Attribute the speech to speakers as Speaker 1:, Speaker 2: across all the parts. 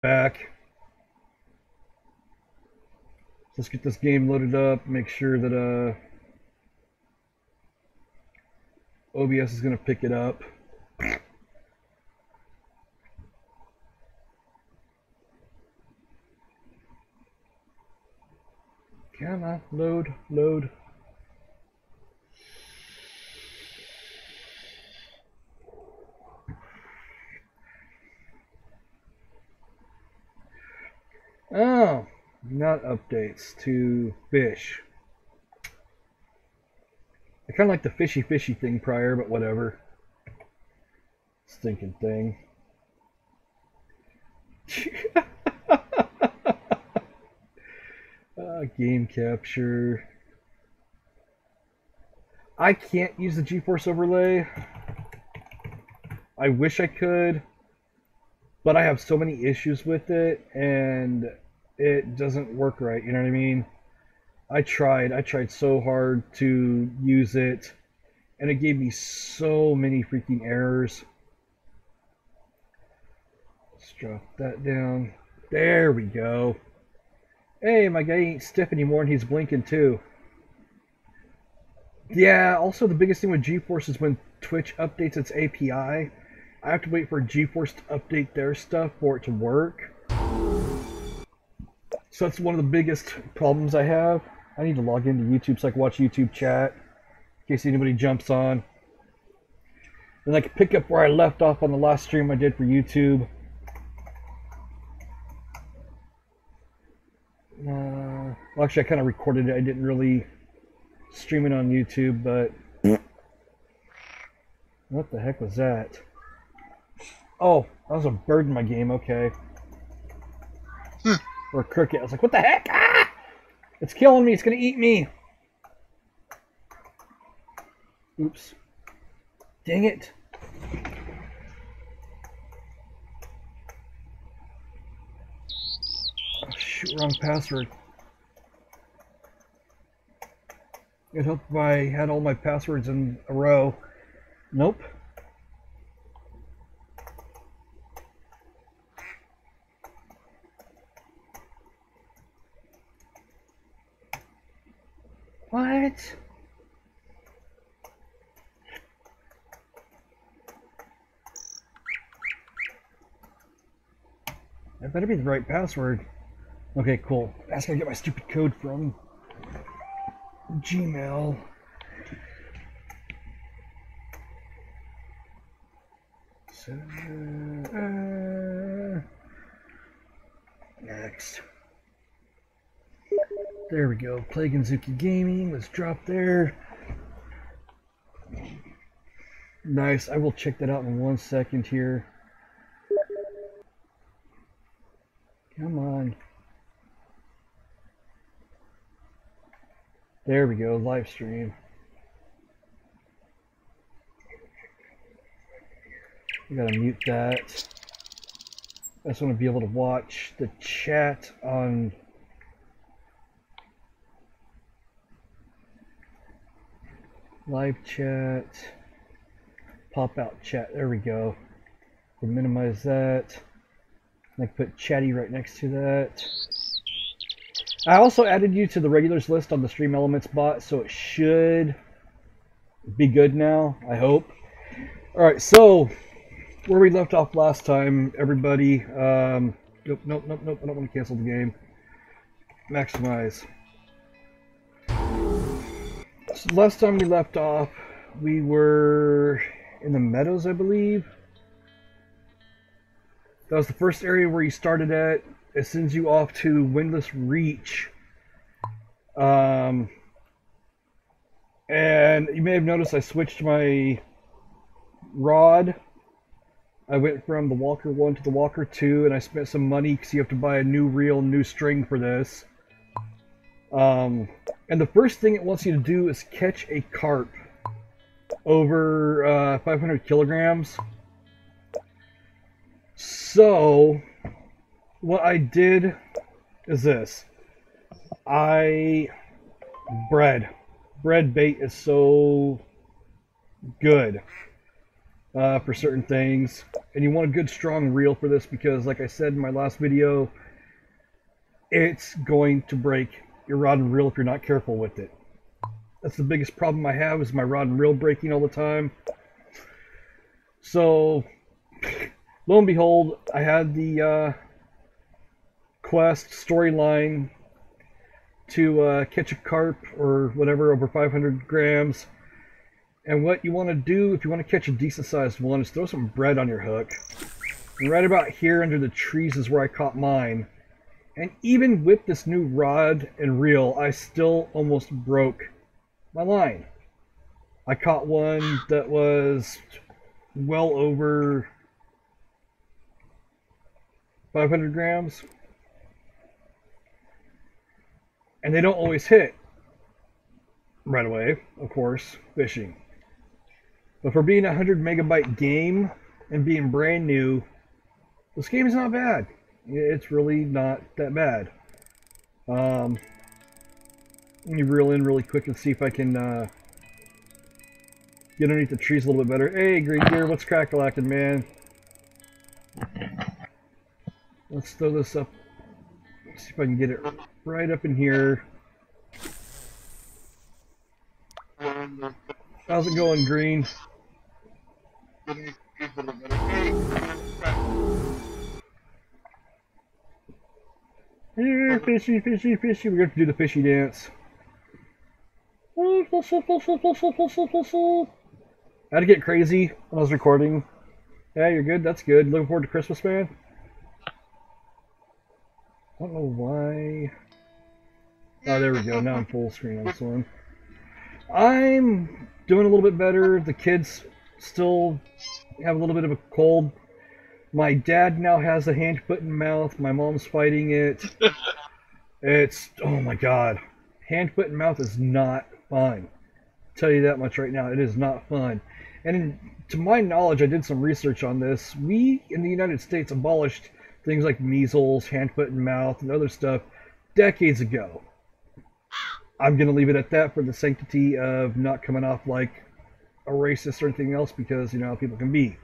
Speaker 1: Back. Let's get this game loaded up. Make sure that OBS is going to pick it up. Come on, load, load. Oh, not updates to fish. I kind of like the fishy thing prior, but whatever. Stinking thing. Game capture. I can't use the GeForce overlay. I wish I could, but I have so many issues with it, and it doesn't work right. You know what I mean? I tried so hard to use it, and it gave me so many freaking errors. Let's drop that down. There we go. Hey, my guy ain't stiff anymore, and he's blinking too. Yeah, also the biggest thing with GeForce is when Twitch updates its API, I have to wait for GeForce to update their stuff for it to work. So that's one of the biggest problems I have. I need to log into YouTube so I can watch YouTube chat in case anybody jumps on. Then I can pick up where I left off on the last stream I did for YouTube. Well, actually, I kind of recorded it. I didn't really stream it on YouTube, but what the heck was that? Oh, that was a bird in my game. Okay. Or a cricket. I was like, what the heck? Ah! It's killing me. It's going to eat me. Oops. Dang it. Oh, shoot, wrong password. It'd help if I had all my passwords in a row. Nope. What? That better be the right password. Okay, cool. That's gonna get my stupid code from Gmail. So, next. There we go. Plague and Zuki Gaming. Let's drop there. Nice. I will check that out in 1 second here. Come on. There we go. Live stream. I gotta mute that. I just want to be able to watch the chat on live chat. Pop out chat. There we go. We'll minimize that. I can put chatty right next to that. I also added you to the regulars list on the Stream Elements bot, so it should be good now, I hope. Alright, so where we left off last time, everybody. Nope, I don't want to cancel the game. Maximize. So last time we left off, we were in the meadows, I believe. That was the first area where you started at. It sends you off to Windless Reach. And you may have noticed I switched my rod. I went from the Walker 1 to the Walker 2, and I spent some money because you have to buy a new reel, new string for this. And the first thing it wants you to do is catch a carp over 500 kilograms. So, what I did is this. Bread bait is so good. for certain things. And you want a good strong reel for this because, like I said in my last video, it's going to break your rod and reel if you're not careful with it. That's the biggest problem I have, is my rod and reel breaking all the time. So, lo and behold, I had the quest storyline to catch a carp or whatever over 500 grams. And what you want to do if you want to catch a decent sized one is throw some bread on your hook. And right about here under the trees is where I caught mine. And even with this new rod and reel, I still almost broke my line. I caught one that was well over 500 grams. And they don't always hit right away, of course, fishing. But for being a 100 megabyte game and being brand new, this game is not bad. It's really not that bad. Let me reel in really quick and see if I can get underneath the trees a little bit better. Hey, green deer, what's crack-a-lacking, man? Let's throw this up. Let's see if I can get it right up in here. How's it going, green? Here, fishy, fishy, fishy. We're going to do the fishy dance. I had to get crazy when I was recording. Yeah, you're good. That's good. Looking forward to Christmas, man. I don't know why. Oh, there we go. Now I'm full screen on this one. I'm doing a little bit better. The kids still have a little bit of a cold. My dad now has a hand, foot, and mouth. My mom's fighting it. It's, oh my god. Hand, foot, and mouth is not fun. I'll tell you that much right now. It is not fun. And to my knowledge, I did some research on this. We, in the United States, abolished things like measles, hand, foot, and mouth, and other stuff decades ago. I'm going to leave it at that for the sanctity of not coming off like a racist or anything else, because, you know, people can be.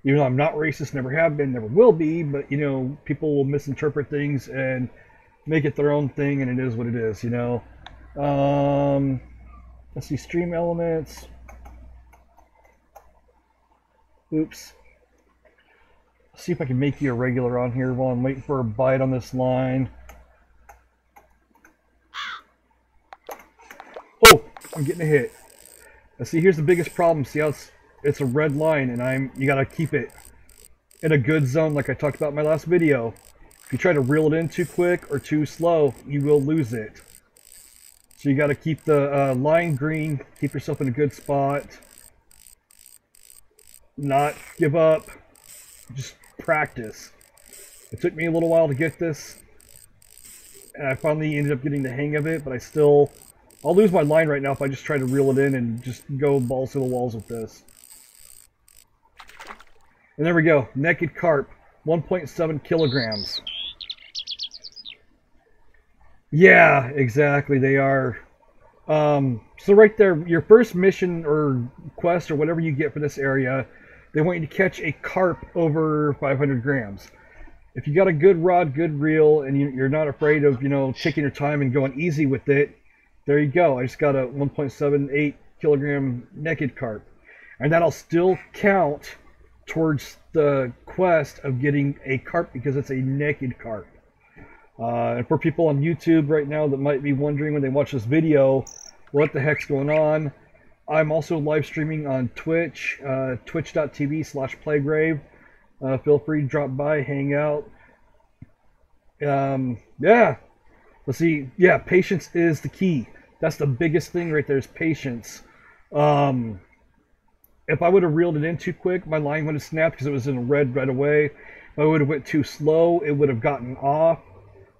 Speaker 1: Even though I'm not racist, never have been, never will be, but, you know, people will misinterpret things and make it their own thing, and it is what it is, you know. Let's see, stream elements. Oops. Let's see if I can make you a regular on here while I'm waiting for a bite on this line. Oh, I'm getting a hit. Now see, here's the biggest problem. See how it's a red line, and you gotta keep it in a good zone, like I talked about in my last video. If you try to reel it in too quick or too slow, you will lose it. So you gotta keep the line green, keep yourself in a good spot, not give up, just practice. It took me a little while to get this, and I finally ended up getting the hang of it, but I'll lose my line right now if I just try to reel it in and just go balls to the walls with this. And there we go, naked carp, 1.7 kilograms. Yeah, exactly, they are. So right there, your first mission or quest or whatever you get for this area, they want you to catch a carp over 500 grams. If you got a good rod, good reel, and you're not afraid of, you know, taking your time and going easy with it, there you go. I just got a 1.78 kilogram naked carp. And that'll still count towards the quest of getting a carp because it's a naked carp. And for people on YouTube right now that might be wondering when they watch this video, what the heck's going on? I'm also live streaming on Twitch, twitch.tv/playgrave. Feel free to drop by, hang out. Yeah. Let's see. Yeah, patience is the key. That's the biggest thing right there is patience. If I would have reeled it in too quick, my line would have snapped because it was in red right away. If I would have went too slow, it would have gotten off.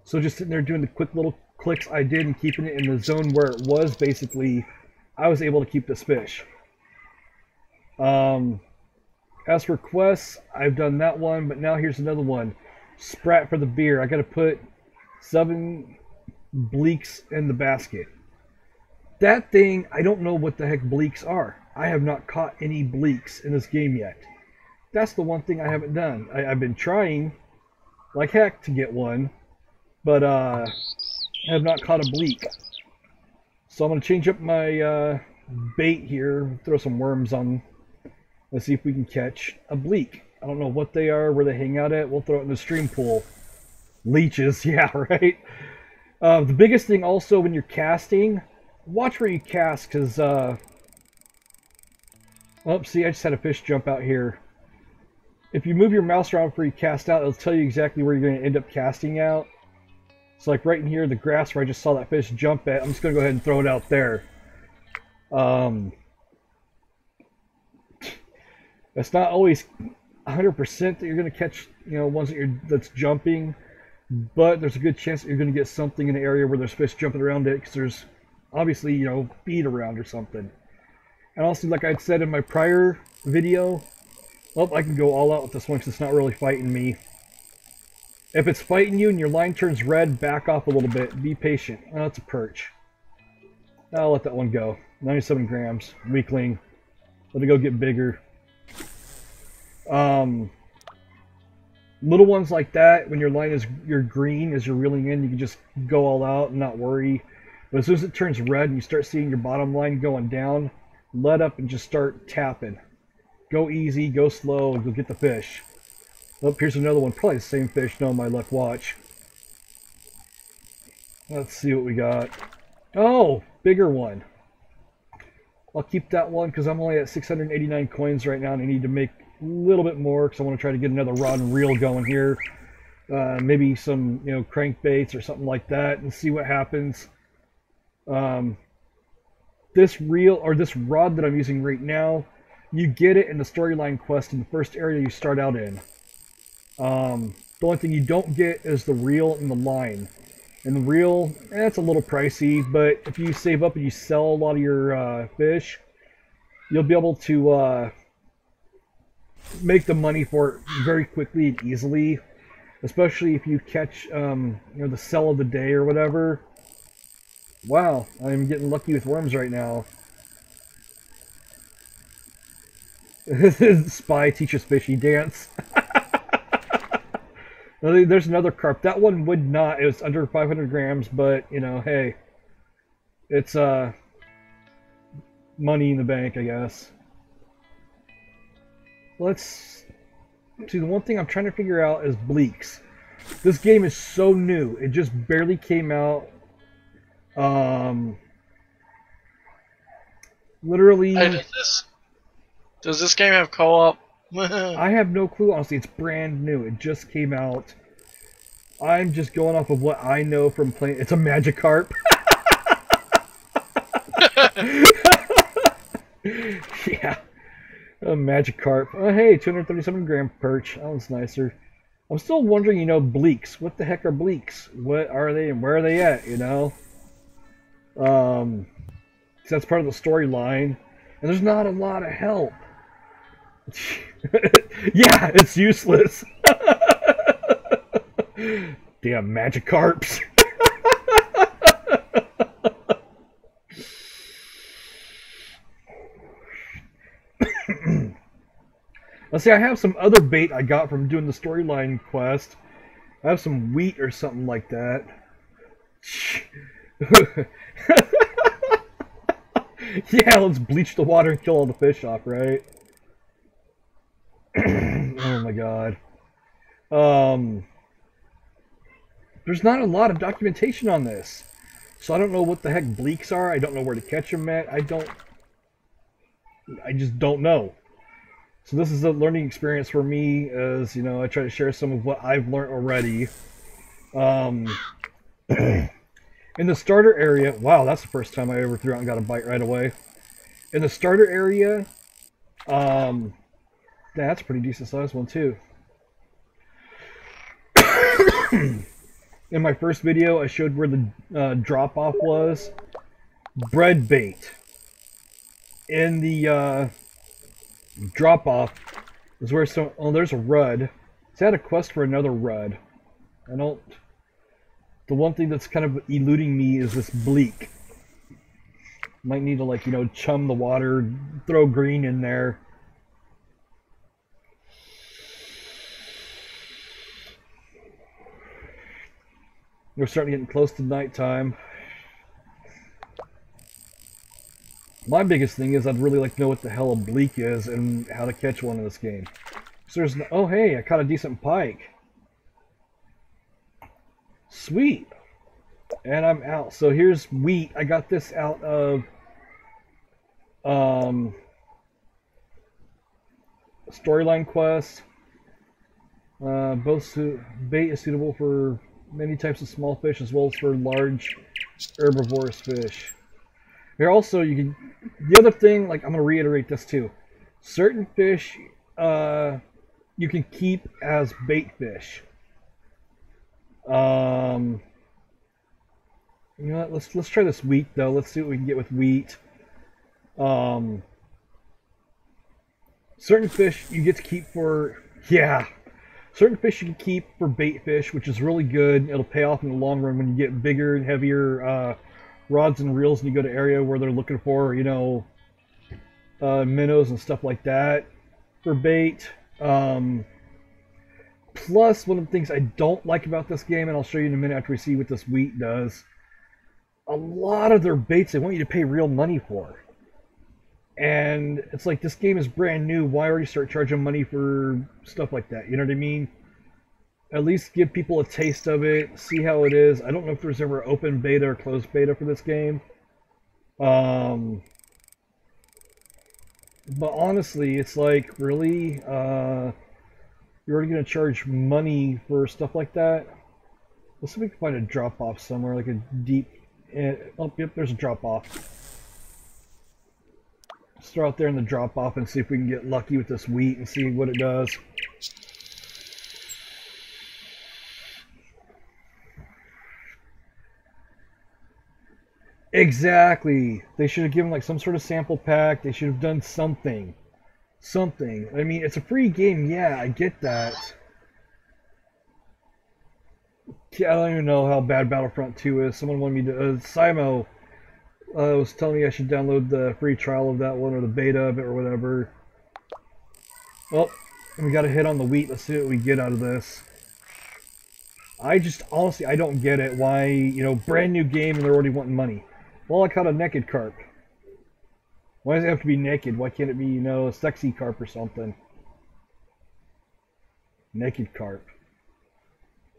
Speaker 1: So just sitting there doing the quick little clicks I did and keeping it in the zone where it was, basically, I was able to keep this fish. As for quests, I've done that one, but now here's another one. Sprat for the beer. I got to put 7 bleaks in the basket. That thing, I don't know what the heck bleaks are. I have not caught any bleaks in this game yet. That's the one thing I haven't done. I've been trying like heck to get one, but I have not caught a bleak. So I'm going to change up my bait here, throw some worms on. Let's see if we can catch a bleak. I don't know what they are, where they hang out at. We'll throw it in the stream pool. Leeches, yeah, right? The biggest thing also when you're casting, watch where you cast, because, oh, see, I just had a fish jump out here. If you move your mouse around before you cast out, it'll tell you exactly where you're going to end up casting out. So like right in here, the grass where I just saw that fish jump at, I'm just going to go ahead and throw it out there. It's not always 100% that you're going to catch, you know, ones that's jumping, but there's a good chance that you're going to get something in the area where there's fish jumping around it, because there's obviously, you know, feed around or something. And also, like I said in my prior video, well, I can go all out with this one because it's not really fighting me. If it's fighting you and your line turns red, back off a little bit. Be patient. Oh, it's a perch. I'll let that one go. 97 grams. Weakling. Let it go get bigger. Little ones like that, when your line is you're green as you're reeling in, you can just go all out and not worry. But as soon as it turns red and you start seeing your bottom line going down, let up and just start tapping. Go easy, go slow, and go get the fish. Oh, here's another one. Probably the same fish. No, my luck. Watch. Let's see what we got. Oh, bigger one. I'll keep that one because I'm only at 689 coins right now, and I need to make a little bit more because I want to try to get another rod and reel going here. Maybe some, you know, crankbaits or something like that, and see what happens. This reel or this rod that I'm using right now, you get it in the storyline quest in the first area you start out in. The only thing you don't get is the reel and the line. And the reel, it's a little pricey, but if you save up and you sell a lot of your fish, you'll be able to make the money for it very quickly and easily. Especially if you catch, you know, the sell of the day or whatever. Wow, I'm getting lucky with worms right now. Spy teaches fishy dance. There's another carp. That one would not. It was under 500 grams, but, you know, hey. It's, money in the bank, I guess. Let's see, the one thing I'm trying to figure out is bleaks. This game is so new. It just barely came out. Literally...
Speaker 2: Hey, does this game have co-op?
Speaker 1: I have no clue, honestly. It's brand new. It just came out. I'm just going off of what I know from playing. It's a Magikarp. Yeah. A Magikarp. Oh, hey, 237 gram perch. That one's nicer. I'm still wondering, you know, bleaks. What the heck are bleaks? What are they and where are they at, you know? So that's part of the storyline. And there's not a lot of help. Yeah, it's useless. Damn Magikarps. Let's see, I have some other bait I got from doing the storyline quest. I have some wheat or something like that. Yeah, let's bleach the water and kill all the fish off, right? Oh my god. There's not a lot of documentation on this. So I don't know what the heck bleaks are. I don't know where to catch them at. I just don't know. So this is a learning experience for me, as, you know, I try to share some of what I've learned already. In the starter area, wow, that's the first time I ever threw out and got a bite right away. In the starter area, that's a pretty decent sized one too. In my first video, I showed where the drop-off was. Bread bait. In the drop-off is where some... Oh, there's a rud. So I had a quest for another rud. I don't... The one thing that's kind of eluding me is this bleak. Might need to, like, you know, chum the water, throw green in there. We're starting getting close to nighttime. My biggest thing is I'd really like to know what the hell a bleak is and how to catch one in this game. So there's no, oh hey, I caught a decent pike. Sweet. And I'm out. So here's wheat. I got this out of storyline quest. Bait is suitable for many types of small fish as well as for large herbivorous fish. Here also, you can. The other thing, like, I'm gonna reiterate this too. Certain fish, you can keep as bait fish. You know what? Let's try this wheat though. Let's see what we can get with wheat. Certain fish you get to keep for certain fish you can keep for bait fish, which is really good. It'll pay off in the long run when you get bigger and heavier rods and reels and you go to area where they're looking for, you know, minnows and stuff like that for bait. Plus, one of the things I don't like about this game, and I'll show you in a minute after we see what this wheat does, a lot of their baits they want you to pay real money for. And it's like, this game is brand new, why already start charging money for stuff like that? You know what I mean? At least give people a taste of it, see how it is. I don't know if there's ever open beta or closed beta for this game. But honestly, it's like, really? You're already going to charge money for stuff like that? Let's see if we can find a drop-off somewhere, like a deep... oh, yep, there's a drop-off. Let's throw out there in the drop-off and see if we can get lucky with this wheat and see what it does. Exactly. They should have given like some sort of sample pack. They should have done something. Something. I mean, it's a free game. Yeah, I get that. I don't even know how bad Battlefront 2 is. Someone wanted me to... Simo was telling me I should download the free trial of that one or the beta of it or whatever. Well, we got a hit on the wheat. Let's see what we get out of this. I just, honestly, I don't get it. Why, you know, brand new game and they're already wanting money. Well, I caught a naked carp. Why does it have to be naked? Why can't it be, you know, a sexy carp or something? Naked carp.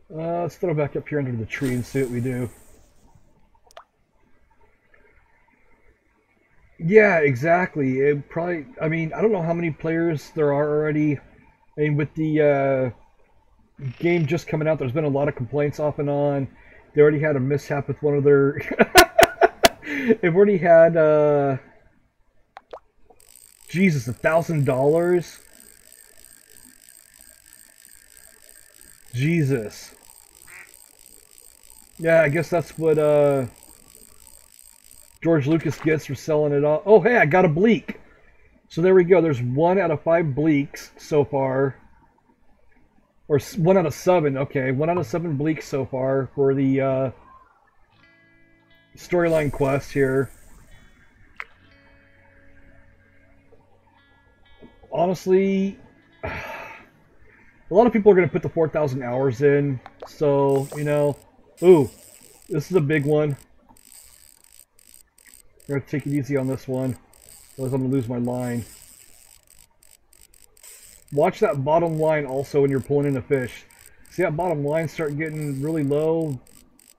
Speaker 1: Let's throw it back up here under the tree and see what we do. Yeah, exactly. It probably, I mean, I don't know how many players there are already. I mean, with the game just coming out, there's been a lot of complaints off and on. They already had a mishap with one of their... They've already had, Jesus, $1,000? Jesus. Yeah, I guess that's what, George Lucas gets for selling it off. Oh, hey, I got a bleak. So there we go. There's 1 out of 5 bleaks so far. Or 1 out of 7. Okay, 1 out of 7 bleaks so far for the storyline quest here. Honestly, a lot of people are going to put the 4,000 hours in. So, you know. Ooh, this is a big one. I'm going to take it easy on this one, otherwise I'm going to lose my line. Watch that bottom line also when you're pulling in a fish. See that bottom line start getting really low?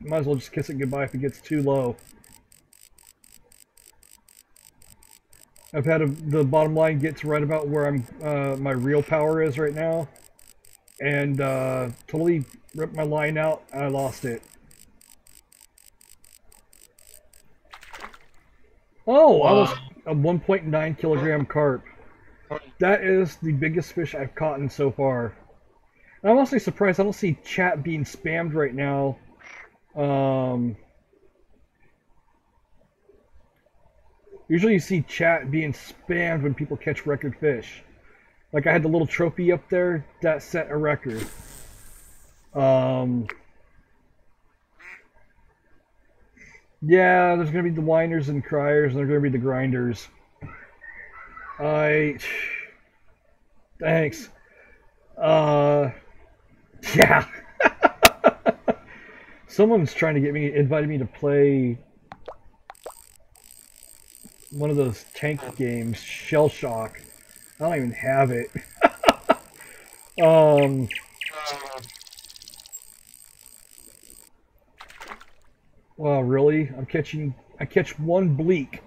Speaker 1: You might as well just kiss it goodbye if it gets too low. I've had the bottom line get to right about where I'm my reel power is right now, and totally ripped my line out and I lost it. Oh, wow. Almost a 1.9 kilogram carp. That is the biggest fish I've caught in so far. And I'm honestly surprised I don't see chat being spammed right now. Usually you see chat being spammed when people catch record fish. Like I had the little trophy up there, that set a record. Yeah, there's gonna be the whiners and criers, and there's gonna be the grinders. I. Thanks. Uh. Yeah. Someone's trying to invited me to play one of those tank games, Shell Shock. I don't even have it. um. Well, really? I catch one bleak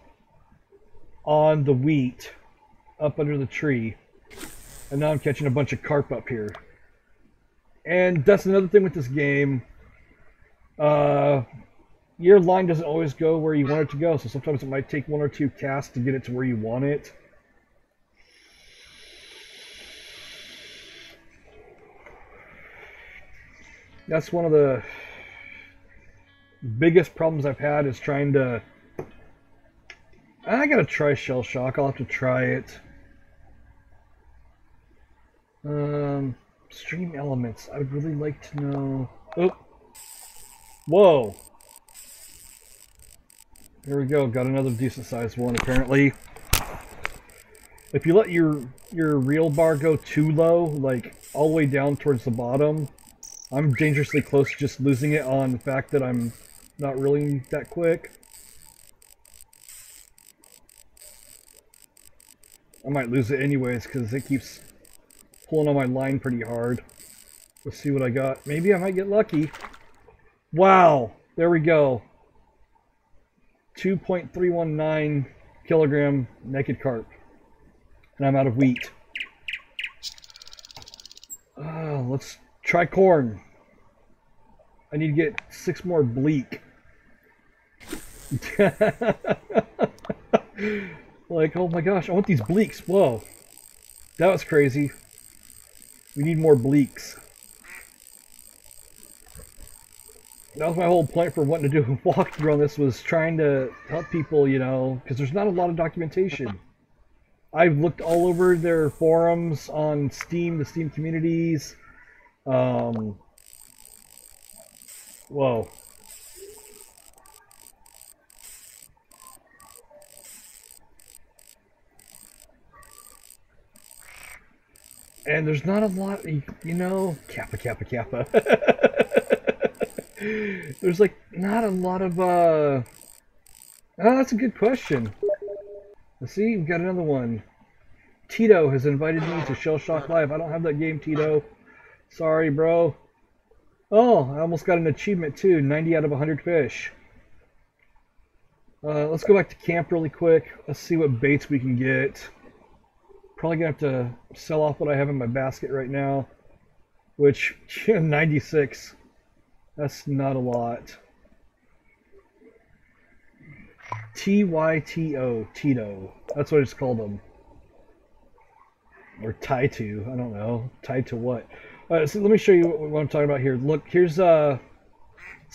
Speaker 1: on the wheat up under the tree, and now I'm catching a bunch of carp up here. And that's another thing with this game. Your line doesn't always go where you want it to go, so sometimes it might take one or two casts to get it to where you want it. That's one of the biggest problems I've had is trying to... I gotta try Shell Shock. I'll have to try it. Stream elements. I would really like to know... Oh! Whoa! There we go. Got another decent sized one, apparently. If you let your reel bar go too low, like all the way down towards the bottom, I'm dangerously close to just losing it on the fact that I'm not reeling that quick. I might lose it anyways because it keeps pulling on my line pretty hard. Let's see what I got. Maybe I might get lucky. Wow! There we go. 2.319 kilogram naked carp. And I'm out of wheat. Let's try corn. I need to get 6 more bleak. Like, oh my gosh, I want these bleaks. Whoa. That was crazy. We need more bleaks. That was my whole point for wanting to do a walkthrough on this, was trying to help people, you know, because there's not a lot of documentation. I've looked all over their forums on Steam, the Steam communities. Whoa. And there's not a lot, you know, kappa, kappa, kappa. There's like not a lot of, oh, that's a good question. Let's see, we've got another one. Tito has invited me to Shell Shock Live. I don't have that game, Tito. Sorry, bro. Oh, I almost got an achievement too. 90 out of 100 fish. Let's go back to camp really quick. Let's see what baits we can get. Probably gonna have to sell off what I have in my basket right now. Which, 96. That's not a lot. T-Y-T-O, Tito. That's what I just called them. Or tie to, I don't know. Tied to what? Alright, so let me show you what I'm talking about here. Look, here's some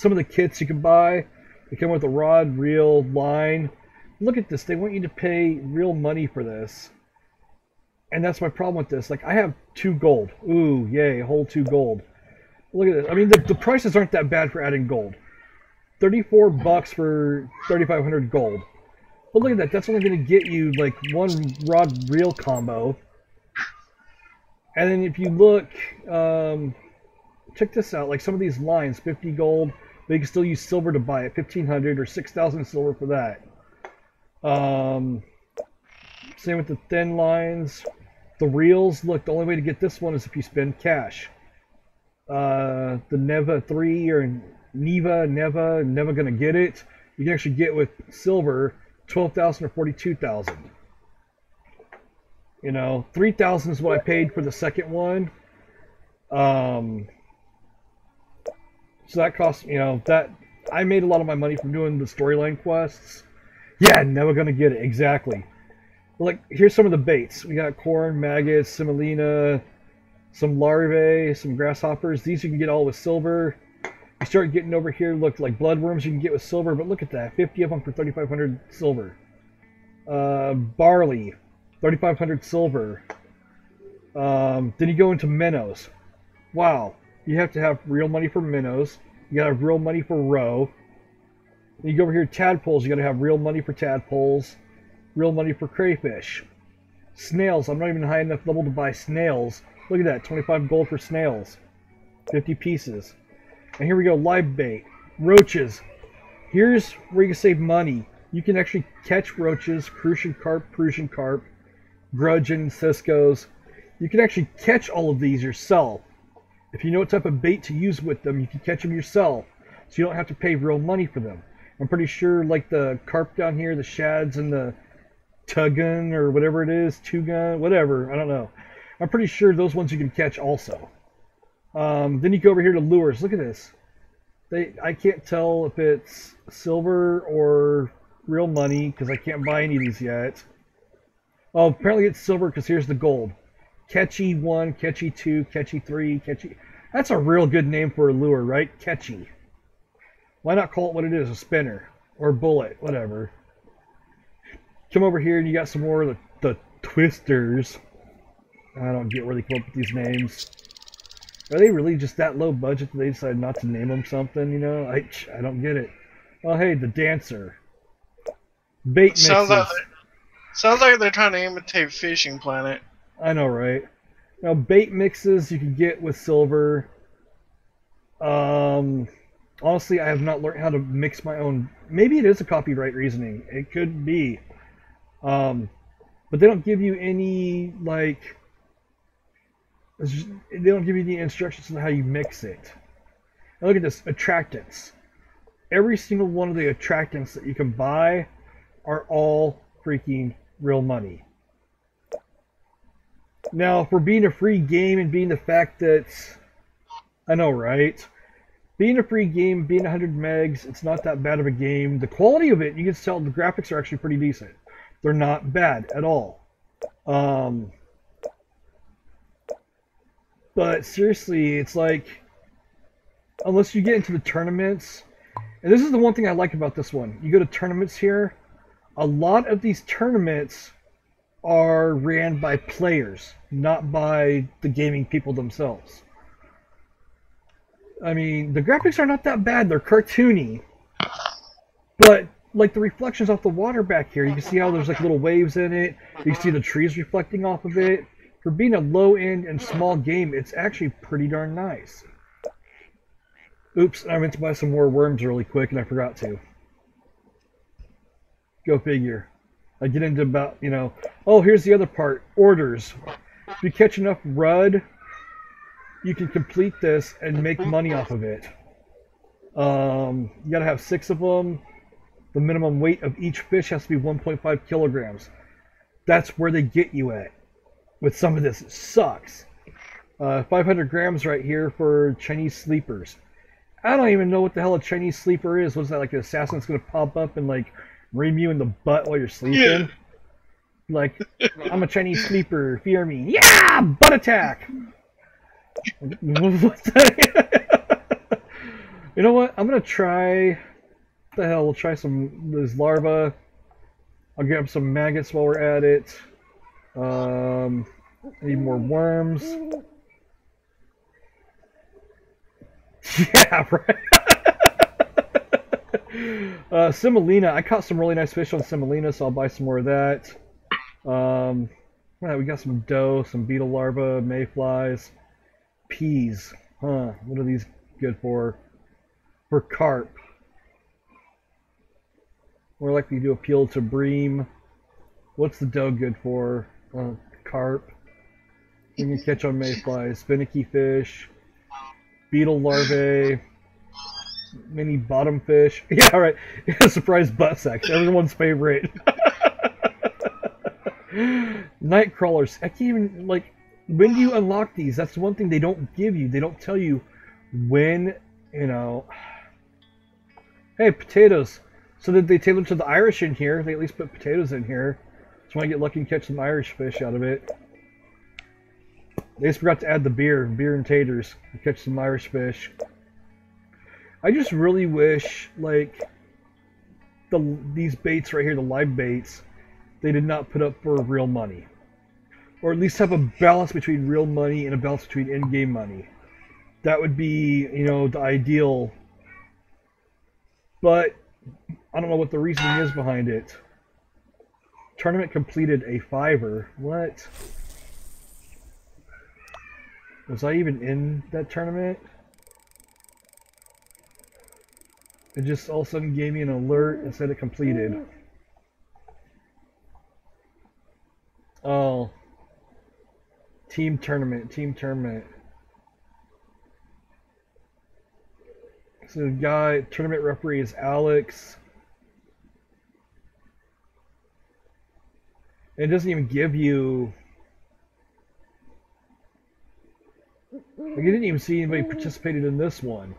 Speaker 1: of the kits you can buy. They come with a rod, reel, line. Look at this. They want you to pay real money for this. And that's my problem with this. Like, I have 2 gold. Ooh, yay, a whole 2 gold. Look at this. I mean, the prices aren't that bad for adding gold. 34 bucks for 3,500 gold. But look at that. That's only going to get you, like, 1 rod reel combo. And then if you look, check this out. Like, some of these lines, 50 gold, but you can still use silver to buy it. 1,500 or 6,000 silver for that. Same with the thin lines. The reels, look, the only way to get this one is if you spend cash. The Neva 3 or Neva, never gonna get it. You can actually get with silver 12,000 or 42,000. You know, 3,000 is what I paid for the second one. So that cost, you know, that I made a lot of my money from doing the storyline quests. Yeah, never gonna get it, exactly. Like, here's some of the baits. We got corn, maggots, semolina, some larvae, some grasshoppers. These you can get all with silver. You start getting over here, look, like bloodworms you can get with silver, but look at that, 50 of them for 3,500 silver. Barley, 3,500 silver. Then you go into minnows. Wow, you have to have real money for minnows. You gotta have real money for roe. You go over here, tadpoles. You got to have real money for tadpoles, real money for crayfish. Snails. I'm not even high enough level to buy snails. Look at that, 25 gold for snails, 50 pieces. And here we go, live bait, roaches. Here's where you can save money. You can actually catch roaches, Crucian carp, Grudgeon, Cisco's. You can actually catch all of these yourself. If you know what type of bait to use with them, you can catch them yourself. So you don't have to pay real money for them. I'm pretty sure like the carp down here, the shads and the tugun or whatever it is, tugun, whatever, I don't know. I'm pretty sure those ones you can catch also. Then you go over here to lures. Look at this. I can't tell if it's silver or real money because I can't buy any of these yet. Oh, apparently it's silver because here's the gold. Catchy 1, Catchy 2, Catchy 3, Catchy... That's a real good name for a lure, right? Catchy. Why not call it what it is, a spinner? Or bullet, whatever. Come over here and you got some more of the twisters. I don't get where they come up with these names. Are they really just that low budget that they decided not to name them something, you know? I don't get it. Oh, hey, the dancer. Bait mixes.
Speaker 2: Sounds like they're trying to imitate Fishing Planet.
Speaker 1: I know, right? Now, bait mixes you can get with silver. Honestly, I have not learned how to mix my own. Maybe it is a copyright reasoning. It could be. But they don't give you any, like... They don't give you any instructions on how you mix it. Now look at this, attractants. Every single one of the attractants that you can buy are all freaking real money. Now, for being a free game and being the fact that... I know, right? Being a free game, being 100 megs, it's not that bad of a game. The quality of it, you can tell the graphics are actually pretty decent. They're not bad at all. But seriously, it's like, unless you get into the tournaments, and this is the one thing I like about this one. You go to tournaments here, a lot of these tournaments are ran by players, not by the gaming people themselves. I mean, the graphics are not that bad. They're cartoony. But, like, the reflections off the water back here, you can see how there's, like, little waves in it. You can see the trees reflecting off of it. For being a low-end and small game, it's actually pretty darn nice. Oops, I meant to buy some more worms really quick, and I forgot to. Go figure. I get into about, you know... Oh, here's the other part. Orders. If you catch enough rudd, you can complete this and make money off of it. You gotta have 6 of them. The minimum weight of each fish has to be 1.5 kilograms. That's where they get you at. With some of this, it sucks. 500 grams right here for Chinese sleepers. I don't even know what the hell a Chinese sleeper is. What's that, like an assassin that's going to pop up and like ream you in the butt while you're sleeping? Yeah. Like, I'm a Chinese sleeper, fear me. Yeah! Butt attack! What the You know what? I'm going to try... What the hell? We'll try some those larvae. I'll grab some maggots while we're at it. Need more worms. Yeah, right. Semolina. I caught some really nice fish on semolina, so I'll buy some more of that. We got some dough, some beetle larvae, mayflies, peas. Huh? What are these good for? For carp. More likely to appeal to bream. What's the dough good for? Carp. You can catch on mayflies, finicky fish, beetle larvae, mini bottom fish. Yeah, right. Surprise butt sex. Everyone's favorite. Night crawlers. I can't even, like, when do you unlock these? That's the one thing they don't give you. They don't tell you when, you know. Hey, potatoes. So did they tailor to the Irish in here? They at least put potatoes in here. So when I get lucky and catch some Irish fish out of it. They just forgot to add the beer and taters to catch some Irish fish. I just really wish, like, these baits right here, the live baits, they did not put up for real money. Or at least have a balance between real money and a balance between in-game money. That would be, you know, the ideal. But I don't know what the reasoning is behind it. Tournament completed a $5. What? Was I even in that tournament? It just all of a sudden gave me an alert and said it completed. Oh. Team tournament, team tournament. So the guy, tournament referee is Alex. It doesn't even give you... Like, I didn't even see anybody participated in this one.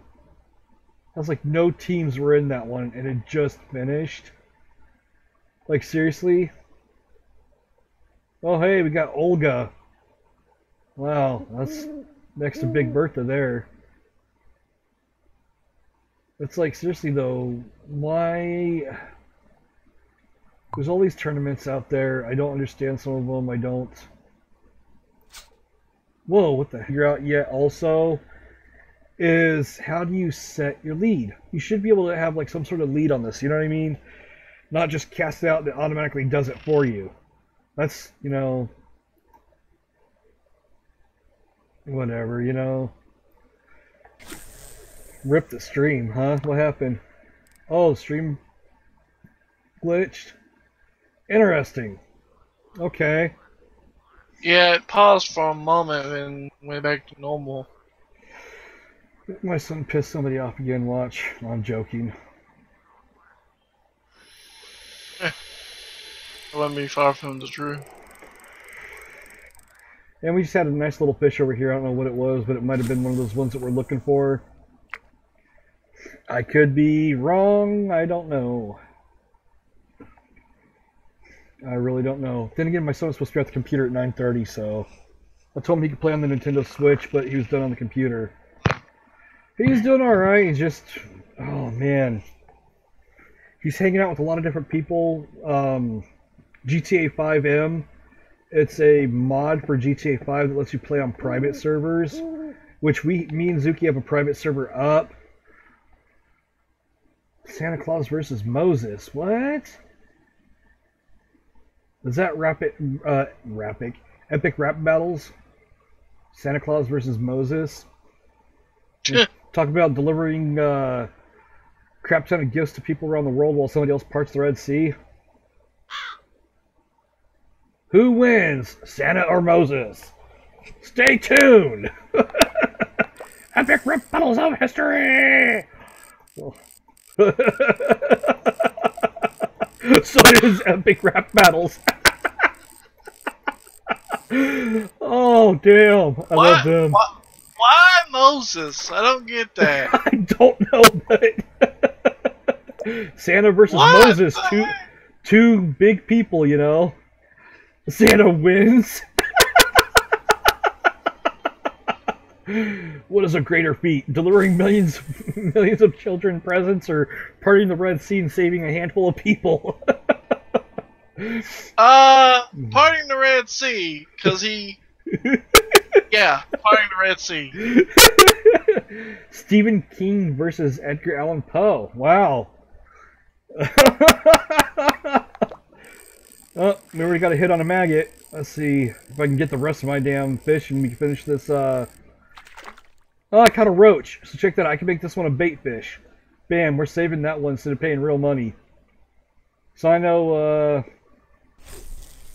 Speaker 1: I was like, no teams were in that one, and it just finished. Like, seriously? Oh, hey, we got Olga. Wow, that's next to Big Bertha there. It's like, seriously though, why... There's all these tournaments out there. I don't understand some of them. I don't... Whoa, what the heck? You're out yet also is how do you set your lead? You should be able to have like some sort of lead on this, you know what I mean? Not just cast it out and it automatically does it for you. That's, you know... Whatever, you know. Rip the stream, huh? What happened? Oh, the stream glitched. Interesting. Okay.
Speaker 2: Yeah, it paused for a moment and went back to normal.
Speaker 1: My son pissed somebody off again, watch. I'm joking.
Speaker 2: It wouldn't be far from the truth.
Speaker 1: And we just had a nice little fish over here. I don't know what it was, but it might have been one of those ones that we're looking for. I could be wrong. I don't know. I really don't know. Then again, my son was supposed to be at the computer at 9:30, so I told him he could play on the Nintendo Switch, but he was done on the computer. He's doing all right. He's just, oh man, he's hanging out with a lot of different people. GTA 5M. It's a mod for GTA 5 that lets you play on private servers, which me and Zuki have a private server up. Santa Claus versus Moses. What? Is that epic rap battles? Santa Claus versus Moses? Talk about delivering crap ton of gifts to people around the world while somebody else parts the Red Sea. Who wins, Santa or Moses? Stay tuned! Epic rap battles of history! So it is epic rap battles. Oh, damn. I love them.
Speaker 2: Why Moses? I don't get that.
Speaker 1: I don't know, but... Santa versus Moses. Two big people, you know. Santa wins. What is a greater feat? Delivering millions of children presents or parting the Red Sea and saving a handful of people?
Speaker 2: Parting the Red Sea, because he... Yeah, parting the Red Sea.
Speaker 1: Stephen King versus Edgar Allan Poe. Wow. Oh, we already got a hit on a maggot. Let's see if I can get the rest of my damn fish and we can finish this, Oh, I caught a roach. So check that out. I can make this one a bait fish. Bam, we're saving that one instead of paying real money. So I know,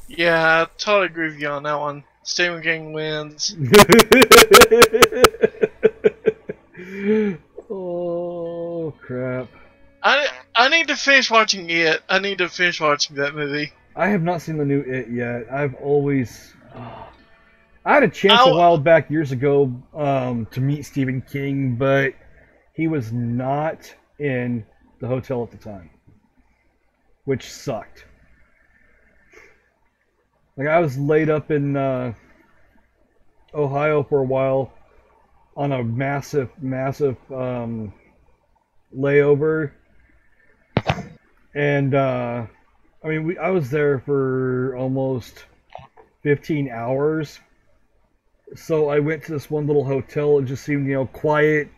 Speaker 2: Yeah, I totally agree with you on that one. Stephen King wins.
Speaker 1: Oh, crap.
Speaker 2: I need to finish watching it. I need to finish watching that movie.
Speaker 1: I have not seen the new It yet. I've always... I had a chance a while back, years ago, to meet Stephen King, but he was not in the hotel at the time, which sucked. Like, I was laid up in Ohio for a while on a massive layover, and I mean, I was there for almost 15 hours. So I went to this one little hotel. It just seemed, you know, quiet.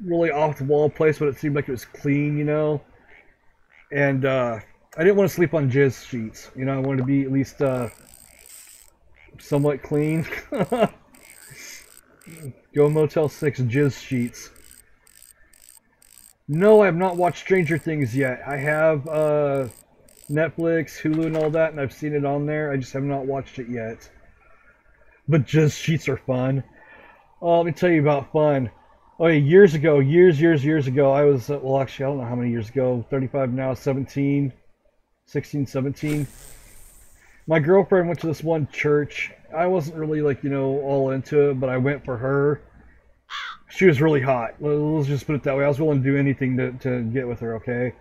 Speaker 1: really off the wall place, but it seemed like it was clean, you know. And I didn't want to sleep on jizz sheets, you know. I wanted to be at least somewhat clean. Go Motel 6 jizz sheets. No, I have not watched Stranger Things yet. I have Netflix, Hulu, and all that, and I've seen it on there. I just have not watched it yet. But jizz sheets are fun. Oh, let me tell you about fun. Oh, yeah, years ago, years ago, I was, well, actually, I don't know how many years ago, 35 now, 17, 16, 17. My girlfriend went to this one church. I wasn't really, like, you know, all into it, but I went for her. She was really hot. Let's just put it that way. I was willing to do anything to get with her, okay?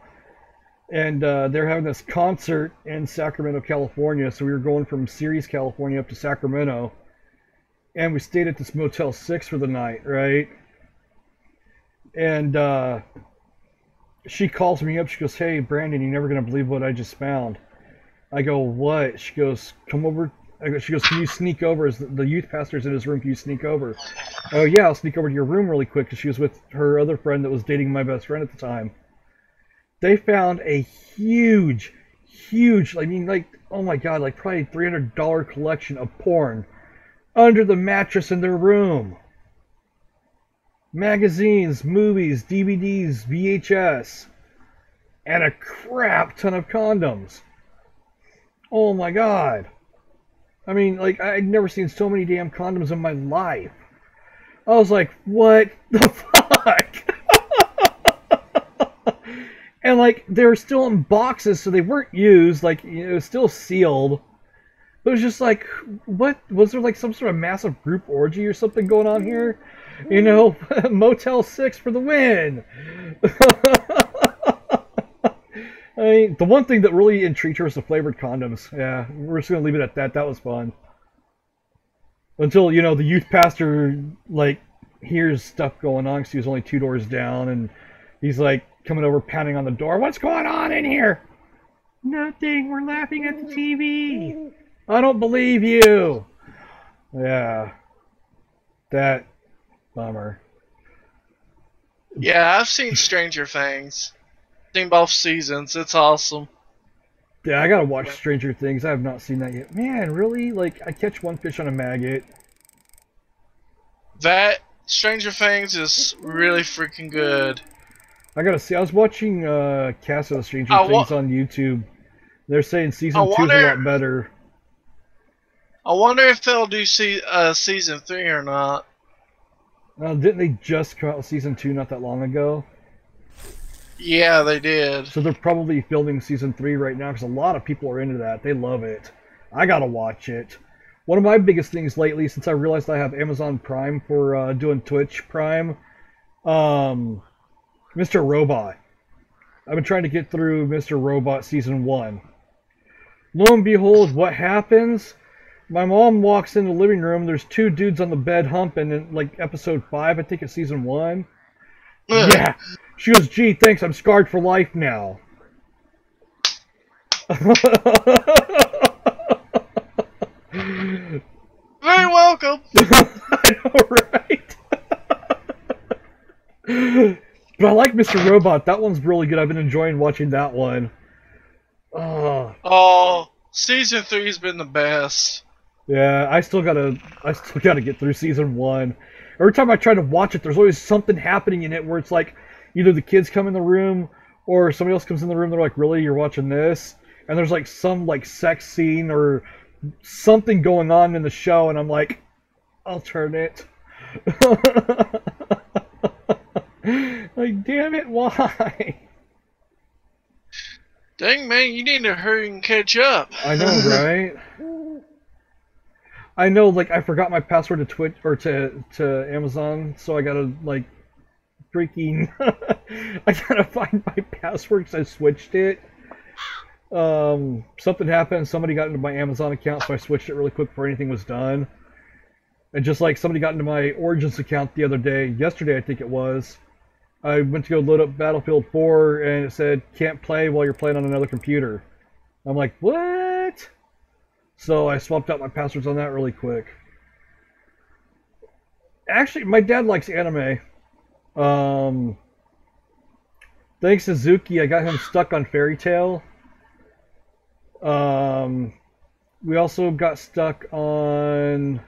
Speaker 1: And they're having this concert in Sacramento, California, so we were going from Ceres, California up to Sacramento. And we stayed at this Motel 6 for the night, right? And she calls me up. She goes, "Hey, Brandon, you're never going to believe what I just found." I go, "What?" She goes, "Come over." She goes, "Can you sneak over? Is the youth pastor's in his room? Can you sneak over?" Oh, yeah, I'll sneak over to your room really quick, because she was with her other friend that was dating my best friend at the time. They found a huge, I mean, like, oh my God, like probably $300 collection of porn under the mattress in their room. Magazines, movies, DVDs, VHS, and a crap ton of condoms. Oh my God. I mean, like, I'd never seen so many damn condoms in my life. I was like, what the fuck? And, like, they were still in boxes, so they weren't used. Like, you know, it was still sealed. But it was just like, what? Was there, like, some sort of massive group orgy or something going on here? You know, Motel 6 for the win. I mean, the one thing that really intrigued her was the flavored condoms. Yeah, we're just going to leave it at that. That was fun. Until, you know, the youth pastor, like, hears stuff going on because he was only 2 doors down, and he's, like, coming over, pounding on the door. "What's going on in here?" "Nothing. We're laughing at the TV." "I don't believe you." Yeah. That bummer.
Speaker 2: Yeah, I've seen Stranger Things. Seen both seasons. It's awesome.
Speaker 1: Yeah, I gotta watch Stranger Things. I have not seen that yet. Man, really? Like, I catch one fish on a maggot.
Speaker 2: That Stranger Things is really freaking good.
Speaker 1: I gotta see. I was watching Cast of Stranger Things on YouTube. They're saying season 2 is a lot better.
Speaker 2: I wonder if they'll do season 3 or not.
Speaker 1: Didn't they just come out with season 2 not that long ago?
Speaker 2: Yeah, they did.
Speaker 1: So they're probably filming season 3 right now, because a lot of people are into that. They love it. I gotta watch it. One of my biggest things lately, since I realized I have Amazon Prime for doing Twitch Prime, Mr. Robot. I've been trying to get through Mr. Robot season 1. Lo and behold, what happens? My mom walks in the living room. There's 2 dudes on the bed humping in, like, episode 5. I think it's season 1. Yeah. She goes, "Gee, thanks. I'm scarred for life now."
Speaker 2: Very welcome.
Speaker 1: I know, right? But I like Mr. Robot. That one's really good. I've been enjoying watching that one.
Speaker 2: Oh, season 3 has been the best.
Speaker 1: Yeah, I still gotta get through season 1. Every time I try to watch it, there's always something happening in it where it's like either the kids come in the room or somebody else comes in the room. They're like, "Really, you're watching this?" And there's like some like sex scene or something going on in the show, and I'm like, "I'll turn it." Like, damn it, why?
Speaker 2: Dang, man, you need to hurry and catch up.
Speaker 1: I know, right? I know, like, I forgot my password to Twitch or to Amazon, so I gotta, like, freaking I gotta find my password because I switched it. Something happened, somebody got into my Amazon account, so I switched it really quick before anything was done. And just like somebody got into my Origins account the other day, yesterday I think it was, I went to go load up Battlefield 4 and it said, "Can't play while you're playing on another computer." I'm like, what? So I swapped out my passwords on that really quick. Actually, my dad likes anime. Um, Thanks to Zuki, I got him stuck on Fairy Tale. We also got stuck on...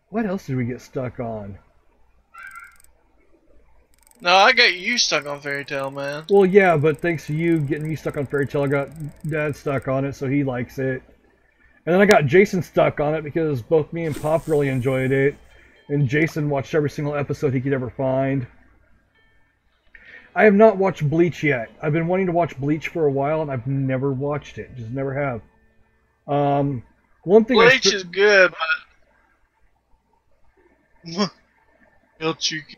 Speaker 1: What else did we get stuck on?
Speaker 2: No, I got you stuck on Fairy Tale, man.
Speaker 1: Well, yeah, but thanks to you getting me stuck on Fairy Tale, I got Dad stuck on it, so he likes it. And then I got Jason stuck on it because both me and Pop really enjoyed it. And Jason watched every single episode he could ever find. I have not watched Bleach yet. I've been wanting to watch Bleach for a while, and I've never watched it. Just never have. One thing
Speaker 2: Bleach is good, but... Real cheeky.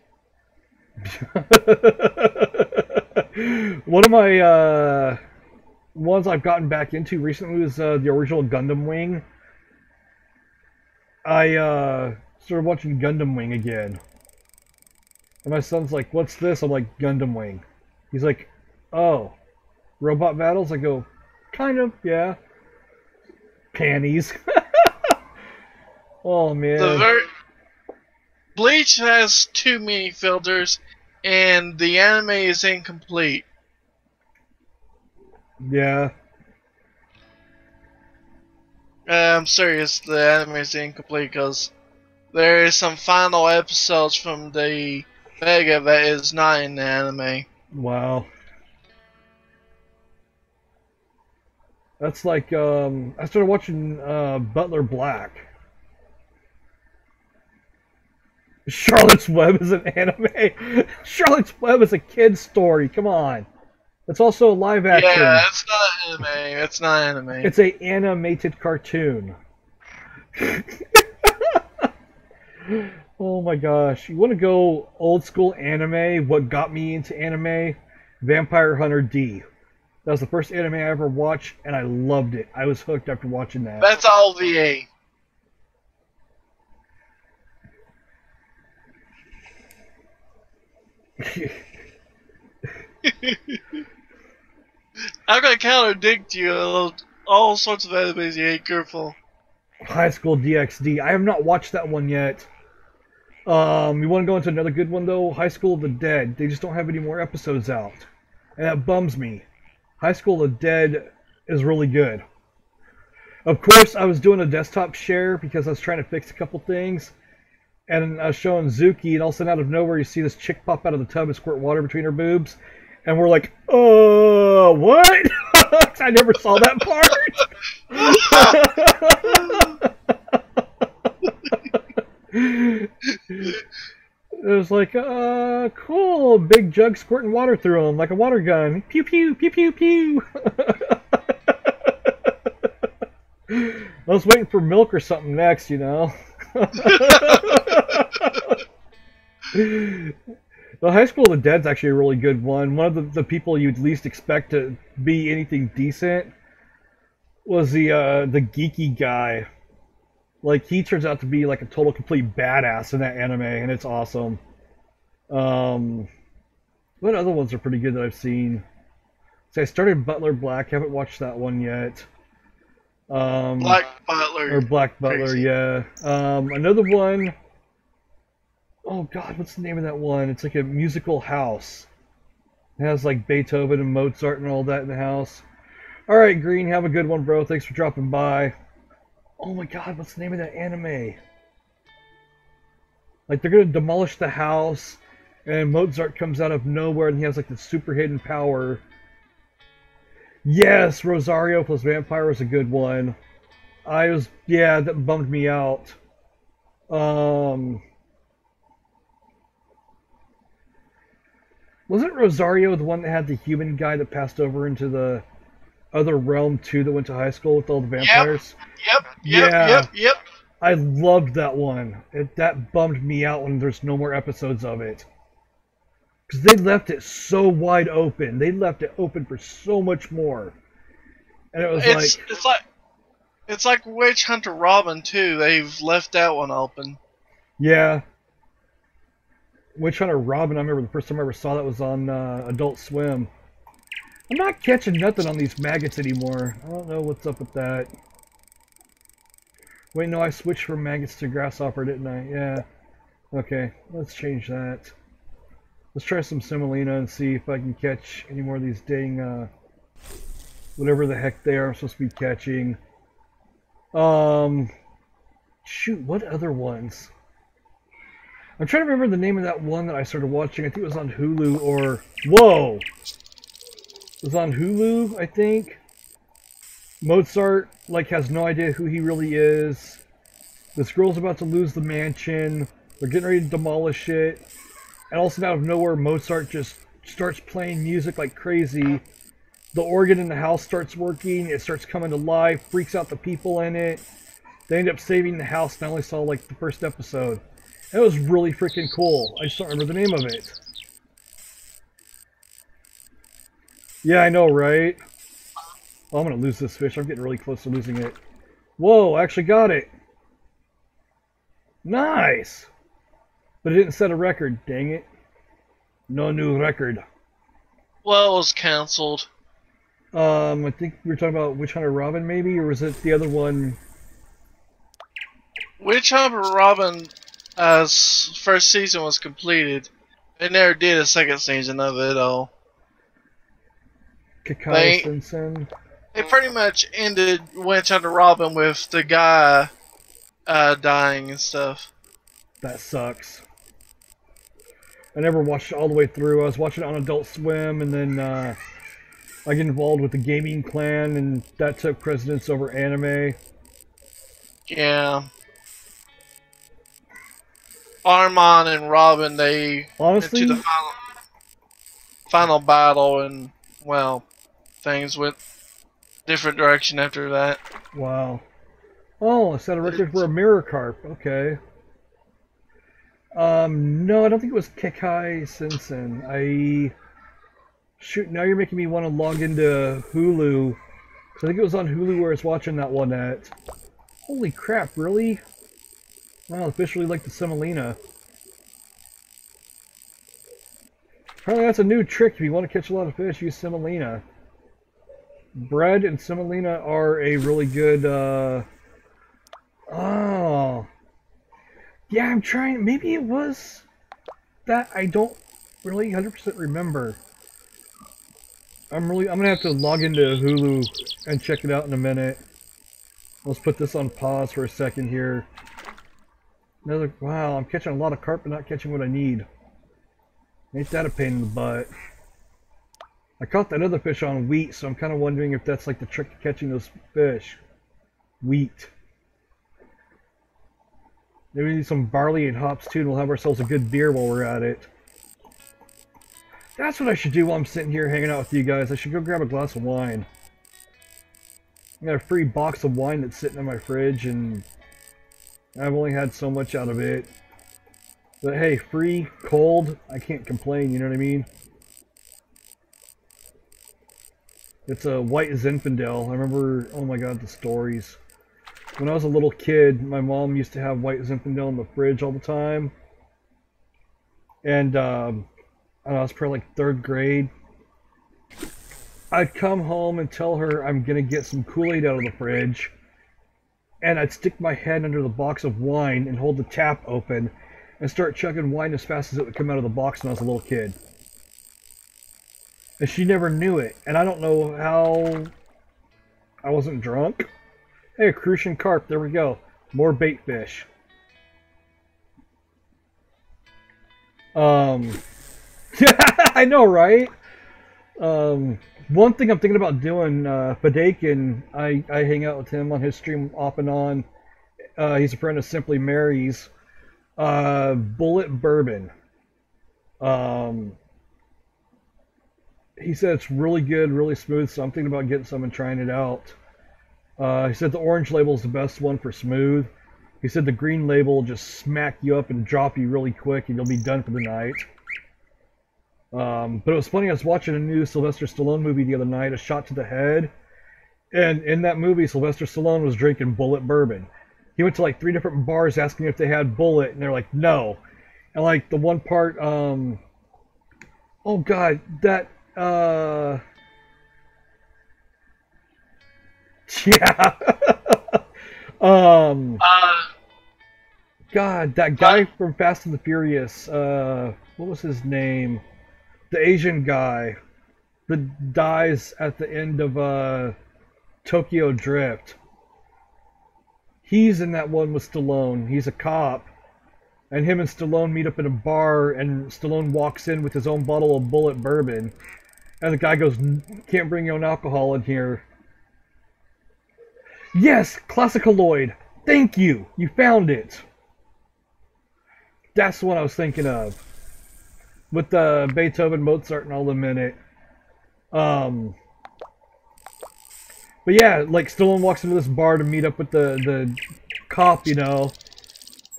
Speaker 1: One of my ones I've gotten back into recently was the original Gundam Wing. I started watching Gundam Wing again. And my son's like, "What's this?" I'm like, "Gundam Wing." He's like, "Oh, robot battles?" I go, "Kind of, yeah." Panties. Oh, man.
Speaker 2: Bleach has too many filters, and the anime is incomplete.
Speaker 1: Yeah.
Speaker 2: I'm serious, the anime is incomplete because there is some final episodes from the manga that is not in the anime.
Speaker 1: Wow. That's like, I started watching Butler Black. Charlotte's Web is an anime. Charlotte's Web is a kid's story. Come on. It's also a live action.
Speaker 2: Yeah, it's not anime. It's not anime.
Speaker 1: It's a animated cartoon. Oh my gosh. You want to go old school anime? What got me into anime? Vampire Hunter D. That was the first anime I ever watched, and I loved it. I was hooked after watching that.
Speaker 2: That's all VA. I'm gonna contradict you. All sorts of animes you ain't careful.
Speaker 1: High School DxD. I have not watched that one yet. You want to go into another good one though? High School of the Dead. They just don't have any more episodes out, and that bums me. High School of the Dead is really good. Of course, I was doing a desktop share because I was trying to fix a couple things, and I was showing Zuki, and all of a sudden out of nowhere you see this chick pop out of the tub and squirt water between her boobs, and we're like, "Oh, what?" I never saw that part. It was like, cool, big jug squirting water through him like a water gun. Pew pew pew pew pew. I was waiting for milk or something next, you know. The High School of the Dead's actually a really good one. One of the people you'd least expect to be anything decent was the geeky guy. Like, he turns out to be like a total complete badass in that anime, and it's awesome. What other ones are pretty good that I've seen? So I started Butler Black, haven't watched that one yet.
Speaker 2: Black Butler.
Speaker 1: Or Black Butler,
Speaker 2: Crazy.
Speaker 1: yeah. Another one. Oh God, what's the name of that one? It's like a musical house. It has like Beethoven and Mozart and all that in the house. All right, Green, have a good one, bro. Thanks for dropping by. Oh my God, what's the name of that anime? Like, they're gonna demolish the house, and Mozart comes out of nowhere, and he has like the super hidden power. Yes, Rosario plus Vampire was a good one. Yeah, that bummed me out. Wasn't Rosario the one that had the human guy that passed over into the other realm too, that went to high school with all the vampires?
Speaker 2: Yep.
Speaker 1: I loved that one. That bummed me out when there's no more episodes of it. Because they left it so wide open. They left it open for so much more. And it was
Speaker 2: it's like Witch Hunter Robin too. They've left that one open.
Speaker 1: Yeah. Witch Hunter Robin, I remember the first time I ever saw that was on Adult Swim. I'm not catching nothing on these maggots anymore. I don't know what's up with that. Wait, no, I switched from maggots to grasshopper, didn't I? Yeah. Okay, let's change that. Let's try some semolina and see if I can catch any more of these dang, whatever the heck they are I'm supposed to be catching. Shoot, what other ones? I'm trying to remember the name of that one that I started watching. I think it was on Hulu or... Whoa! It was on Hulu, I think. Mozart, like, has no idea who he really is. This girl's about to lose the mansion. They're getting ready to demolish it. And all of a sudden, out of nowhere, Mozart just starts playing music like crazy. The organ in the house starts working. It starts coming to life. Freaks out the people in it. They end up saving the house. And I only saw, like, the first episode. It was really freaking cool. I just don't remember the name of it. Yeah, I know, right? Oh, I'm going to lose this fish. I'm getting really close to losing it. Whoa, I actually got it. Nice! But it didn't set a record, dang it. No new record.
Speaker 2: Well, it was cancelled.
Speaker 1: I think we were talking about Witch Hunter Robin, maybe? Or was it the other one?
Speaker 2: Witch Hunter Robin, first season was completed. They never did a second season of it, though.
Speaker 1: Kakai Simpson?
Speaker 2: They pretty much ended Witch Hunter Robin with the guy dying and stuff.
Speaker 1: That sucks. I never watched it all the way through. I was watching it on Adult Swim, and then I get involved with the gaming clan, and that took precedence over anime.
Speaker 2: Yeah. Armand and Robin, they
Speaker 1: honestly
Speaker 2: went to the final battle, and, well, things went different direction after that.
Speaker 1: Wow. Oh, I set a record for a mirror carp. Okay. No, I don't think it was Kekai Simpson. Shoot, now you're making me want to log into Hulu. I think it was on Hulu where I was watching that one at. Holy crap, really? Wow, officially like the semolina. Apparently that's a new trick. If you want to catch a lot of fish, use semolina. Bread and semolina are a really good, Oh. Yeah, I'm trying. Maybe it was that. I don't really 100% remember. I'm gonna have to log into Hulu and check it out in a minute. Let's put this on pause for a second here. Wow, I'm catching a lot of carp but not catching what I need. Ain't that a pain in the butt? I caught that other fish on wheat, so I'm kind of wondering if that's like the trick to catching those fish. Wheat. Maybe we need some barley and hops too, and we'll have ourselves a good beer while we're at it. That's what I should do while I'm sitting here hanging out with you guys. I should go grab a glass of wine. I got a free box of wine that's sitting in my fridge, and I've only had so much out of it. But hey, free, cold, I can't complain, you know what I mean? It's a white Zinfandel. I remember, oh my god, the stories. When I was a little kid, my mom used to have white Zinfandel in the fridge all the time. And, I was probably like 3rd grade. I'd come home and tell her I'm gonna get some Kool-Aid out of the fridge. And I'd stick my head under the box of wine and hold the tap open and start chugging wine as fast as it would come out of the box when I was a little kid. And she never knew it. And I don't know how I wasn't drunk. Hey, a crucian carp, there we go. More bait fish. I know, right? One thing I'm thinking about doing, Fadakin, I hang out with him on his stream off and on. He's a friend of Simply Mary's. Bullet Bourbon. He said it's really good, really smooth, so I'm thinking about getting some and trying it out. He said the orange label is the best one for smooth. He said the green label will just smack you up and drop you really quick and you'll be done for the night. But it was funny, I was watching a new Sylvester Stallone movie the other night, A Shot to the Head. And in that movie, Sylvester Stallone was drinking Bullet Bourbon. He went to like 3 different bars asking if they had Bullet, and they're like, no. And like the one part, oh god, that, yeah. God, that guy from Fast and the Furious, what was his name? The Asian guy that dies at the end of Tokyo Drift. He's in that one with Stallone. He's a cop. And him and Stallone meet up in a bar, and Stallone walks in with his own bottle of Bullet bourbon. And the guy goes, "Can't bring your own alcohol in here." Yes, Classicaloid. Thank you. You found it. That's what I was thinking of. With the Beethoven, Mozart, and all them in it. But yeah, like Stallone walks into this bar to meet up with the cop, you know,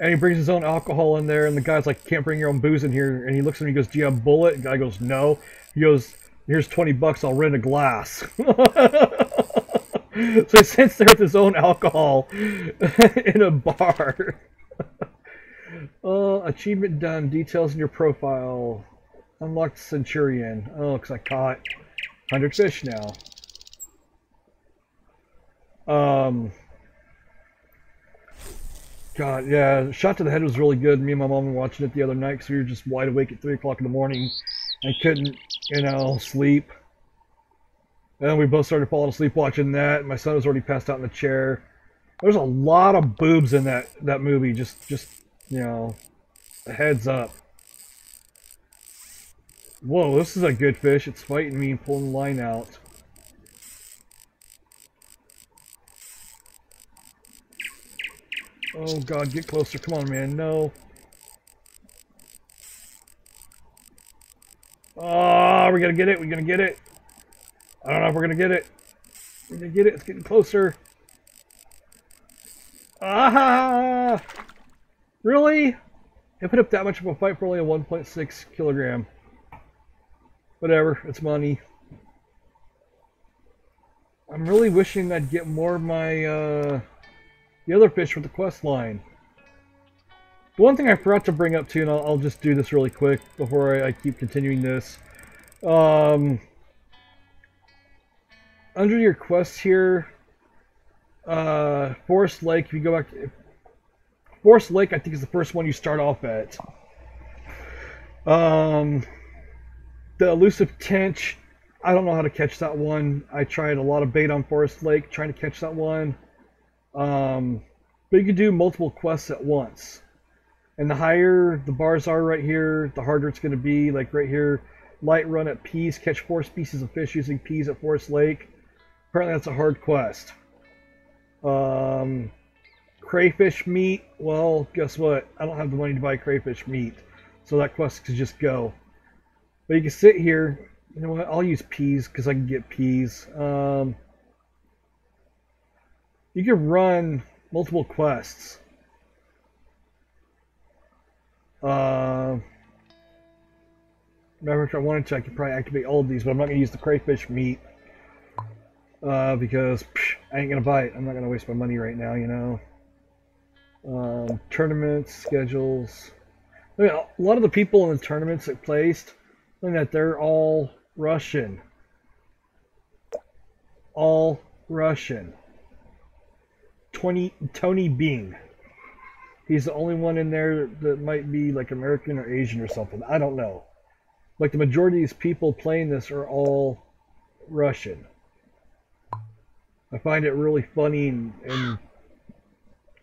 Speaker 1: and he brings his own alcohol in there, and the guy's like, "Can't bring your own booze in here," and he looks at him and he goes, "Do you have Bullet?" And the guy goes, "No." He goes, "Here's $20, I'll rent a glass." So he sits there with his own alcohol in a bar. Achievement done. Details in your profile. Unlocked Centurion. Oh, because I caught 100 fish now. God, yeah, Shot to the Head was really good. Me and my mom were watching it the other night because we were just wide awake at 3 o'clock in the morning and couldn't, you know, sleep. And we both started falling asleep watching that. My son was already passed out in the chair. There's a lot of boobs in that movie. Just you know, a heads up. Whoa, this is a good fish. It's fighting me and pulling the line out. Oh God, get closer. Come on, man. No. Oh, we're gonna get it. We're gonna get it. I don't know if we're gonna get it. We're gonna get it. It's getting closer. Ah! Really? They put up that much of a fight for only a 1.6 kilogram. Whatever. It's money. I'm really wishing I'd get more of my the other fish with the quest line. The one thing I forgot to bring up too, and I'll just do this really quick before I keep continuing this. Under your quests here, Forest Lake, if you go back to Forest Lake, I think is the first one you start off at. The elusive tench, I don't know how to catch that one. I tried a lot of bait on Forest Lake trying to catch that one. But you can do multiple quests at once. And the higher the bars are right here, the harder it's going to be. Like right here, light run at peas, catch 4 species of fish using peas at Forest Lake. Apparently that's a hard quest. Crayfish meat, well, guess what? I don't have the money to buy crayfish meat. So that quest could just go. But you can sit here. You know what? I'll use peas because I can get peas. You can run multiple quests. Remember, if I wanted to, I could probably activate all of these, but I'm not going to use the crayfish meat because I ain't going to buy it. I'm not going to waste my money right now, you know. Tournaments, schedules. I mean, a lot of the people in the tournaments that placed, I mean, that they're all Russian. All Russian. Tony Bing. He's the only one in there that might be like American or Asian or something. I don't know. Like the majority of these people playing this are all Russian. I find it really funny and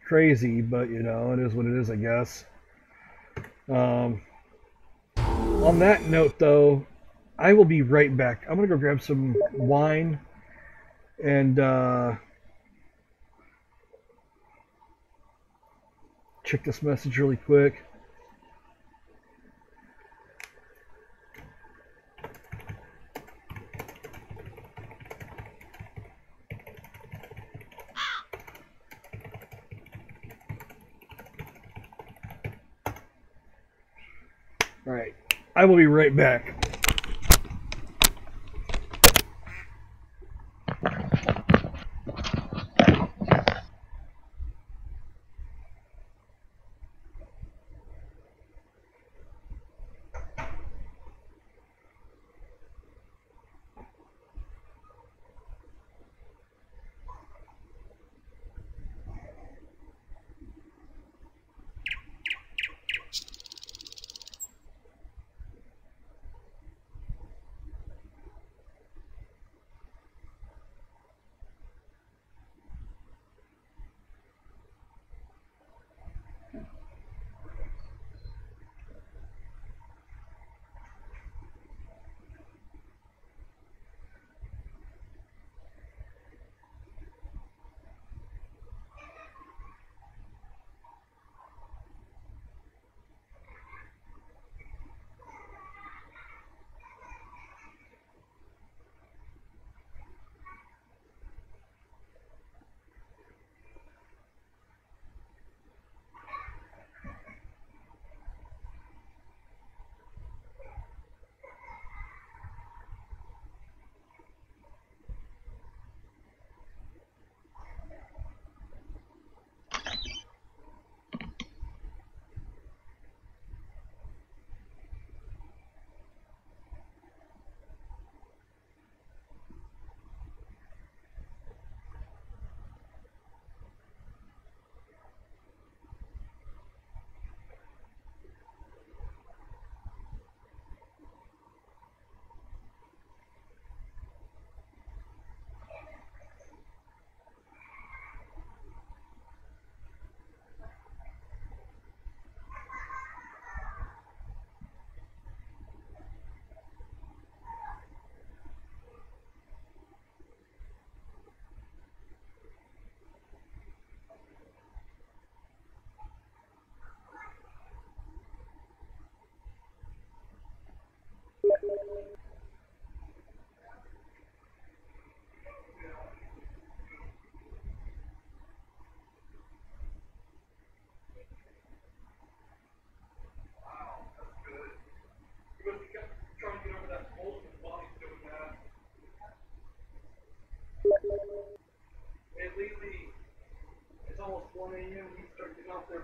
Speaker 1: crazy, but you know, it is what it is, I guess. On that note, though, I will be right back. I'm gonna go grab some wine and check this message really quick. Alright, I will be right back.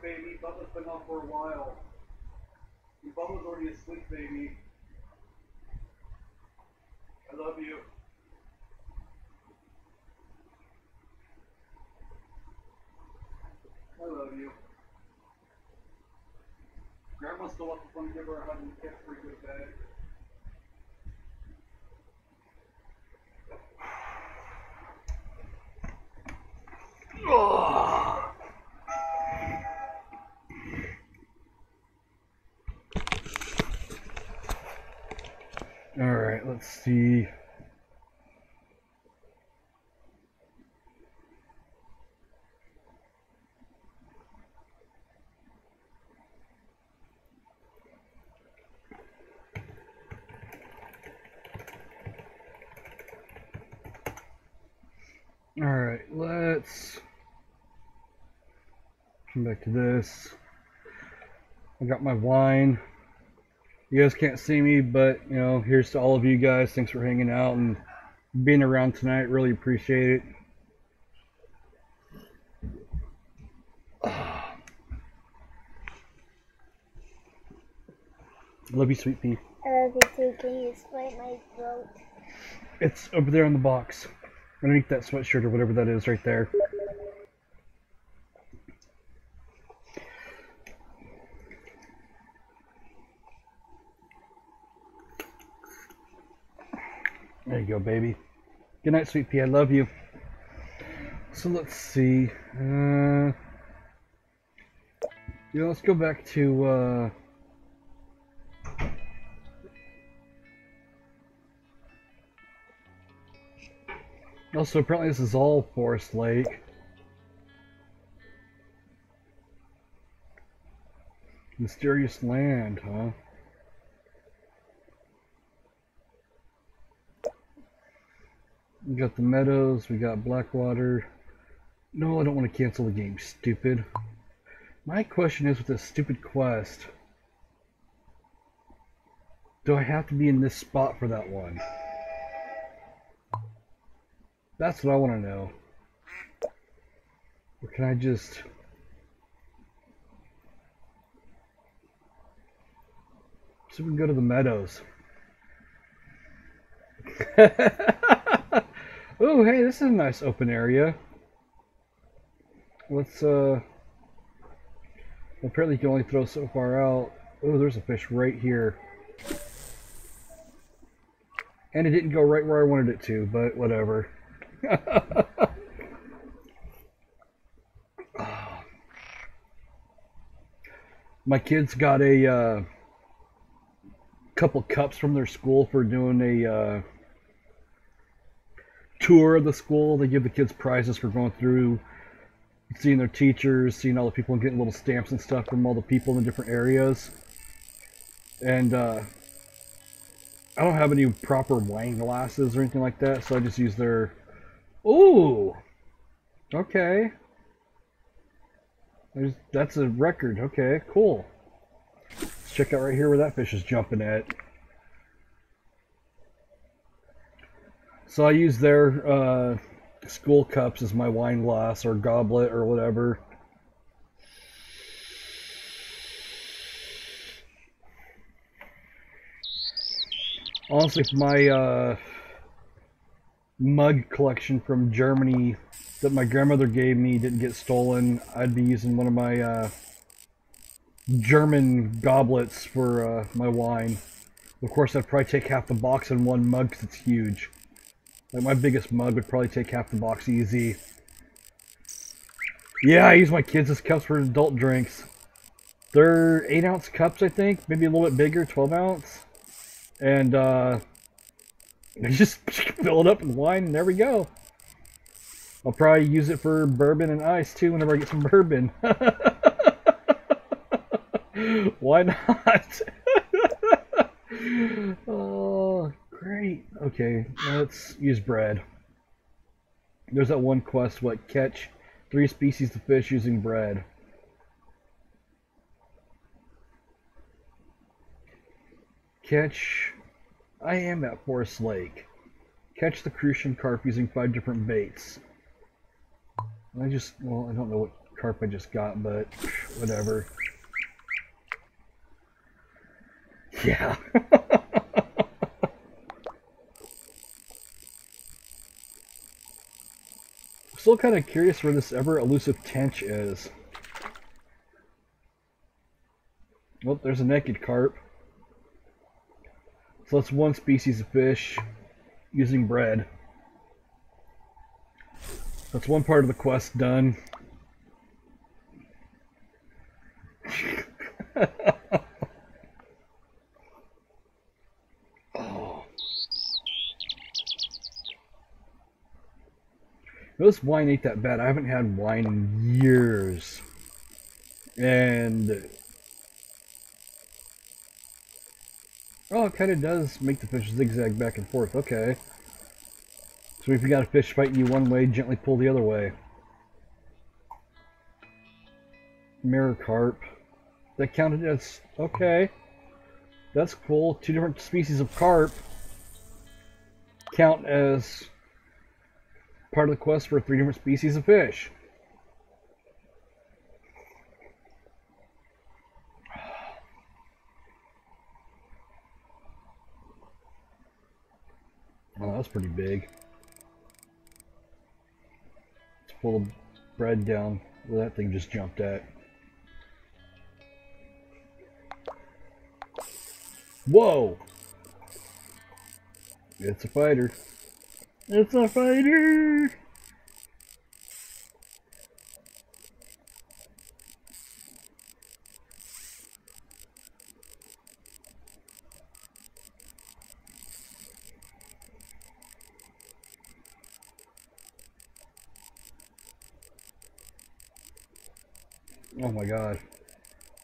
Speaker 1: there, baby. Bubba's been off for a while. Bubba's already asleep, baby. I love you. I love you. Grandma's still up to give her a hug and kiss before you go to bed. Alright, let's see. Alright, let's come back to this. I got my wine. You guys can't see me, but you know, here's to all of you guys. Thanks for hanging out and being around tonight. Really appreciate it. Love you, sweet pea.
Speaker 3: I love you too. Can you split my throat?
Speaker 1: It's over there in the box. Underneath that sweatshirt or whatever that is right there. There you go, baby. Good night, sweet pea. I love you. So let's see. Yeah, let's go back to also, apparently this is all Forest Lake. Mysterious land, huh? We got the meadows, we got Blackwater. No, I don't want to cancel the game, stupid. My question is with this stupid quest, do I have to be in this spot for that one? That's what I want to know. Or can I just... So we can go to the meadows. Oh, hey, this is a nice open area. Let's, apparently you can only throw so far out. Oh, there's a fish right here. And it didn't go right where I wanted it to, but whatever. My kids got a couple cups from their school for doing a tour of the school. They give the kids prizes for going through, seeing their teachers, seeing all the people, and getting little stamps and stuff from all the people in different areas. And I don't have any proper wine glasses or anything like that, so I just use their... Ooh! Okay. That's a record. Okay, cool. Let's check out right here where that fish is jumping at. So I use their school cups as my wine glass or goblet or whatever. Honestly, if my mug collection from Germany that my grandmother gave me didn't get stolen, I'd be using one of my German goblets for my wine. Of course, I'd probably take half the box in one mug because it's huge. Like my biggest mug would probably take half the box easy. Yeah, I use my kids as cups for adult drinks. They're 8-ounce cups, I think, maybe a little bit bigger, 12-ounce. And you just fill it up with wine, and there we go. I'll probably use it for bourbon and ice too whenever I get some bourbon. Why not? Oh, great. Okay, let's use bread. There's that one quest, what? Catch 3 species of fish using bread. Catch... I am at Forest Lake. Catch the crucian carp using 5 different baits. Well, I don't know what carp I just got, but whatever. Yeah. Still kind of curious where this ever elusive tench is. Oh, there's a naked carp. So that's one species of fish using bread. That's one part of the quest done. Oh. This wine ain't that bad. I haven't had wine in years. And oh, it kind of does make the fish zigzag back and forth. Okay. So if you got a fish fighting you one way, gently pull the other way. Mirror carp. That counted as... okay. That's cool. 2 different species of carp count as part of the quest for 3 different species of fish. Oh, that's pretty big. Let's pull the bread down where that thing just jumped at. Whoa! It's a fighter. It's a fighter! Oh my god.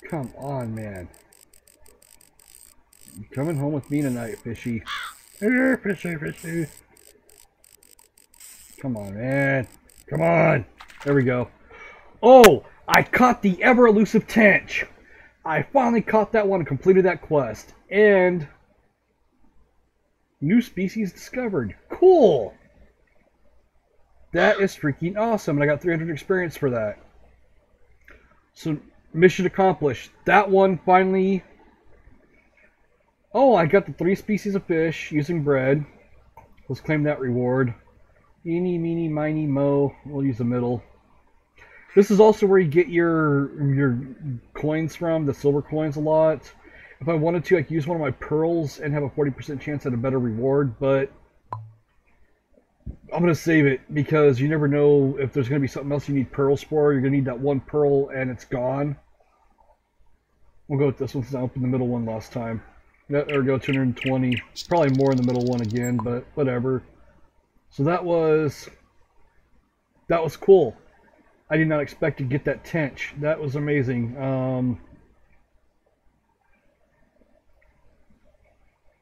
Speaker 1: Come on, man. You coming home with me tonight, fishy. Fishy, fishy. Come on, man. Come on. There we go. Oh! I caught the ever elusive tench! I finally caught that one and completed that quest. And new species discovered. Cool! That is freaking awesome. And I got 300 experience for that. So, mission accomplished. That one finally... oh, I got the 3 species of fish using bread. Let's claim that reward. Eeny, meeny, miny, mo. We'll use the middle. This is also where you get your coins from, the silver coins a lot. If I wanted to, I could use one of my pearls and have a 40% chance at a better reward, but I'm going to save it because you never know if there's going to be something else you need pearls for. You're going to need that one pearl and it's gone. We'll go with this one since I opened the middle one last time. There we go, 220. Probably more in the middle one again, but whatever. So that was cool. I did not expect to get that tench. That was amazing.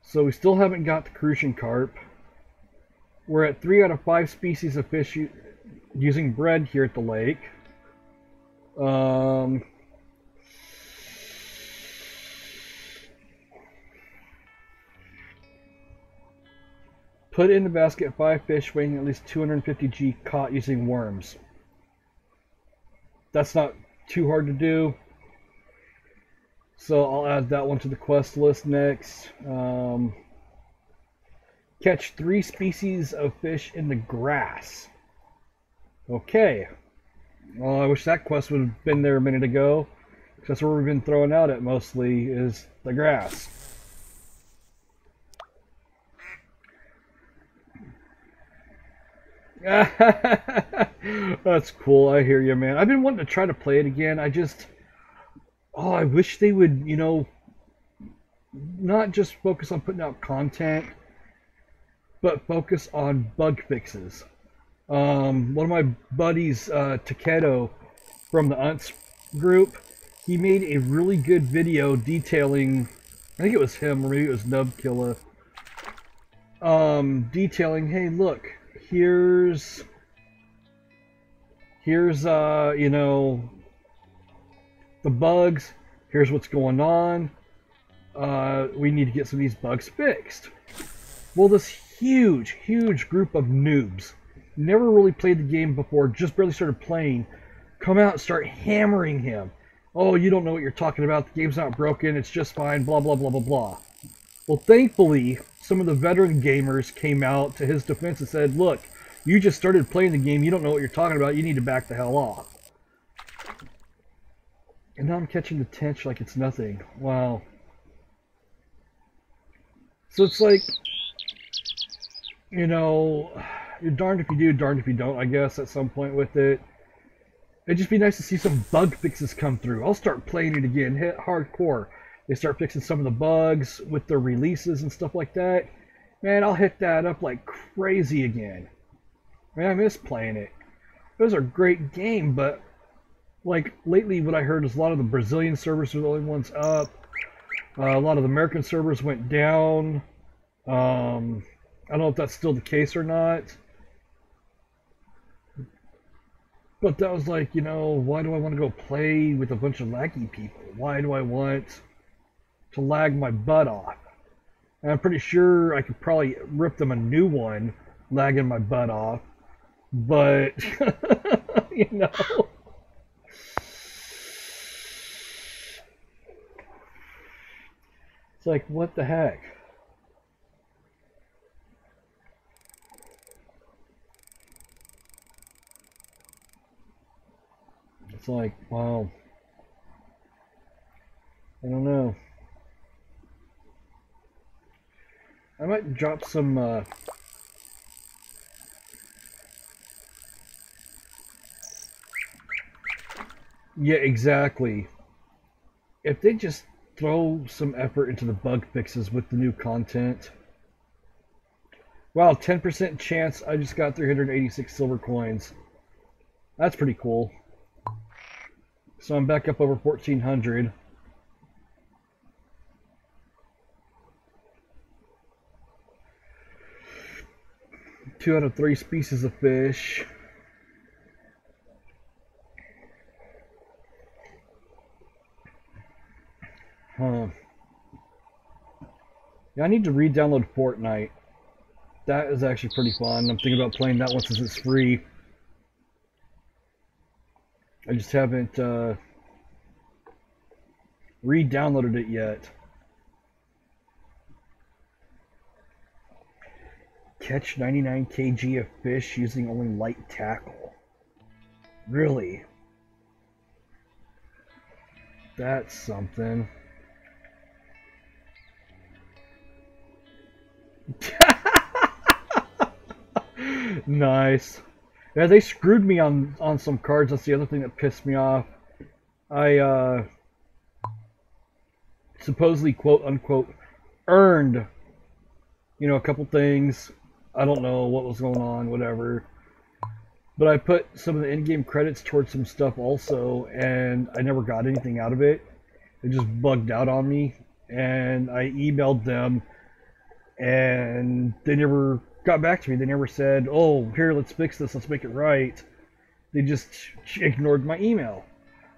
Speaker 1: So we still haven't got the crucian carp. We're at 3 out of 5 species of fish using bread here at the lake. Put in the basket 5 fish weighing at least 250 G caught using worms. That's not too hard to do. So I'll add that one to the quest list next. Catch 3 species of fish in the grass. Okay. Well, I wish that quest would have been there a minute ago. Because that's where we've been throwing out at mostly, is the grass. That's cool. I hear you, man. I've been wanting to try to play it again. I wish they would, you know, not just focus on putting out content, but focus on bug fixes. One of my buddies, Takedo, from the UNTS group, he made a really good video detailing, I think it was him, or maybe it was Nubkilla, detailing, hey, look, here's you know, the bugs, here's what's going on, we need to get some of these bugs fixed. Well, this huge group of noobs, never really played the game before, just barely started playing, come out and start hammering him. Oh, you don't know what you're talking about. The game's not broken. It's just fine. Blah, blah, blah, blah, blah. Well, thankfully, some of the veteran gamers came out to his defense and said, look, you just started playing the game. You don't know what you're talking about. You need to back the hell off. And now I'm catching the tench like it's nothing. Wow. So it's like, you know, you're darned if you do, darned if you don't, I guess, at some point with it. It'd just be nice to see some bug fixes come through. I'll start playing it again, hit hardcore. They start fixing some of the bugs with their releases and stuff like that. Man, I'll hit that up like crazy again. Man, I miss playing it. It was a great game, but like lately what I heard is a lot of the Brazilian servers were the only ones up. A lot of the American servers went down. I don't know if that's still the case or not. But that was like, you know, why do I want to go play with a bunch of laggy people? Why do I want to lag my butt off? And I'm pretty sure I could probably rip them a new one, lagging my butt off. But, you know. It's like, what the heck? It's like, wow. I don't know. I might drop some, yeah, exactly. If they just throw some effort into the bug fixes with the new content. Wow, 10% chance I just got 386 silver coins. That's pretty cool. So I'm back up over 1,400. Two out of 3 species of fish. Huh. Yeah, I need to re-download Fortnite. That is actually pretty fun. I'm thinking about playing that one since it's free. I just haven't re-downloaded it yet. Catch 99 kg of fish using only light tackle. Really? That's something. Nice. Yeah, they screwed me on some cards. That's the other thing that pissed me off. I supposedly, quote unquote, earned, you know, a couple things. I don't know what was going on, whatever. But I put some of the in-game credits towards some stuff also, and I never got anything out of it. It just bugged out on me, and I emailed them, and they never got back to me. They never said, oh, here, let's fix this, let's make it right. They just ignored my email.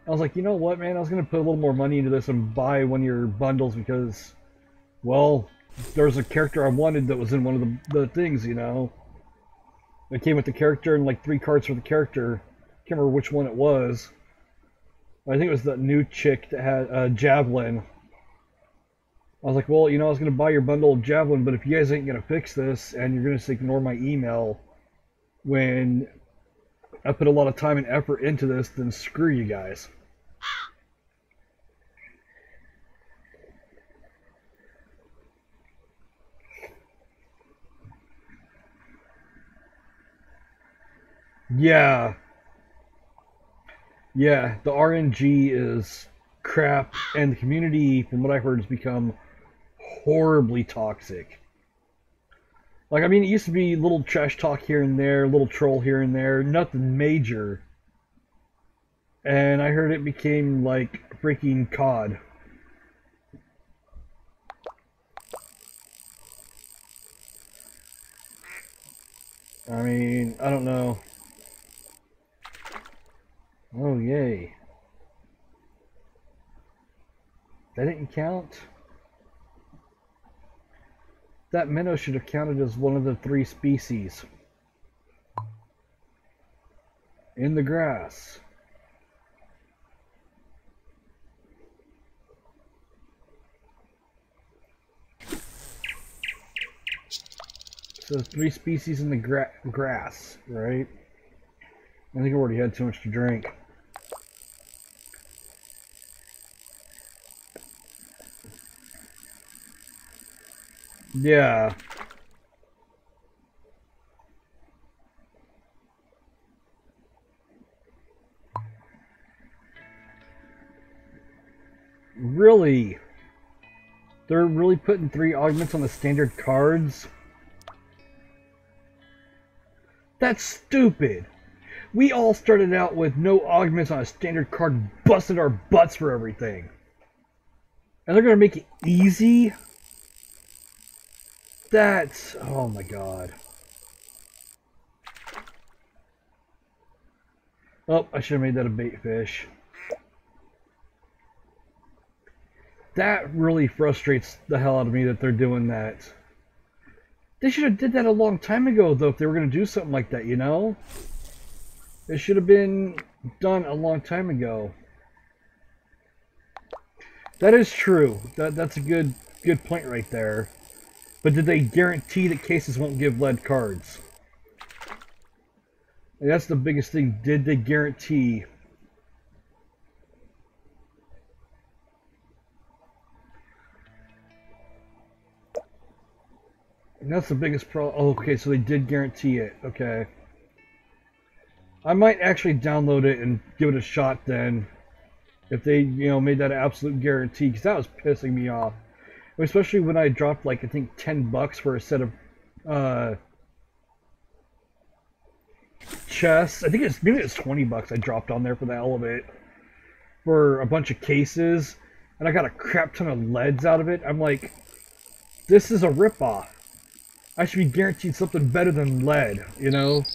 Speaker 1: I was like, you know what, man, I was going to put a little more money into this and buy one of your bundles because, well, there's a character I wanted that was in one of the things, you know. It came with the character and like 3 cards for the character. Can't remember which one it was. I think it was that new chick that had Javelin. I was like, well, you know, I was going to buy your bundle of Javelin, but if you guys ain't going to fix this and you're going to ignore my email when I put a lot of time and effort into this, then screw you guys. Yeah. Yeah, the RNG is crap, and the community, from what I've heard, has become horribly toxic. Like, I mean, it used to be little trash talk here and there, little troll here and there, nothing major. And I heard it became like freaking COD. I mean, I don't know. Oh, yay. That didn't count? That minnow should have counted as one of the 3 species. In the grass. So 3 species in the grass, right? I think I already had too much to drink. Yeah. Really? They're really putting 3 augments on the standard cards? That's stupid. We all started out with no augments on a standard card, busted our butts for everything. And they're going to make it easy? That's... oh my god. Oh, I should have made that a bait fish. That really frustrates the hell out of me that they're doing that. They should have did that a long time ago, though, if they were going to do something like that, you know? It should have been done a long time ago. That is true. That's a good point right there. But did they guarantee that cases won't give lead cards? And that's the biggest thing. Did they guarantee? And that's the biggest problem. Oh, okay, so they did guarantee it. Okay. I might actually download it and give it a shot then. If they, you know, made that an absolute guarantee. Because that was pissing me off. Especially when I dropped, like, I think $10 for a set of chests. I think maybe it's $20 I dropped on there for the hell of it. For a bunch of cases. And I got a crap ton of leads out of it. I'm like, this is a ripoff. I should be guaranteed something better than lead, you know?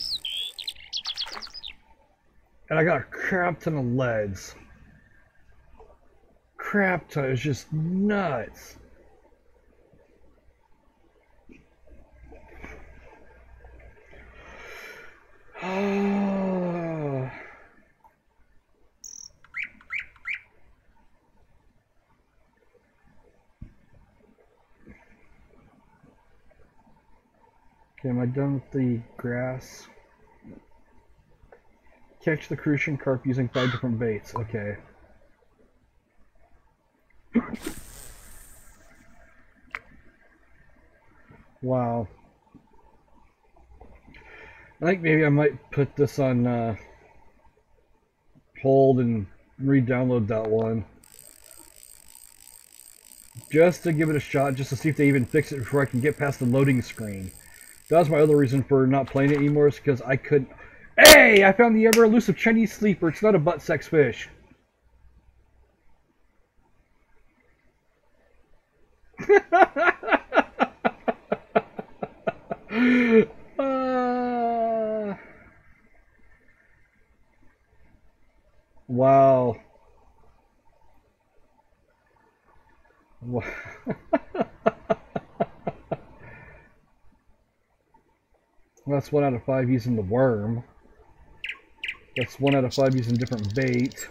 Speaker 1: And I got a crap ton of leads. Crap ton, it's just nuts. Oh. Okay, am I done with the grass? Catch the crucian carp using 5 different baits. Okay. Wow. I think maybe I might put this on hold and re-download that one. Just to give it a shot, just to see if they even fix it before I can get past the loading screen. That was my other reason for not playing it anymore, is because I couldn't... Hey! I found the ever elusive Chinese sleeper. It's not a butt sex fish. Wow. Wow. That's 1 out of 5 using the worm. That's 1 out of 5 using different bait.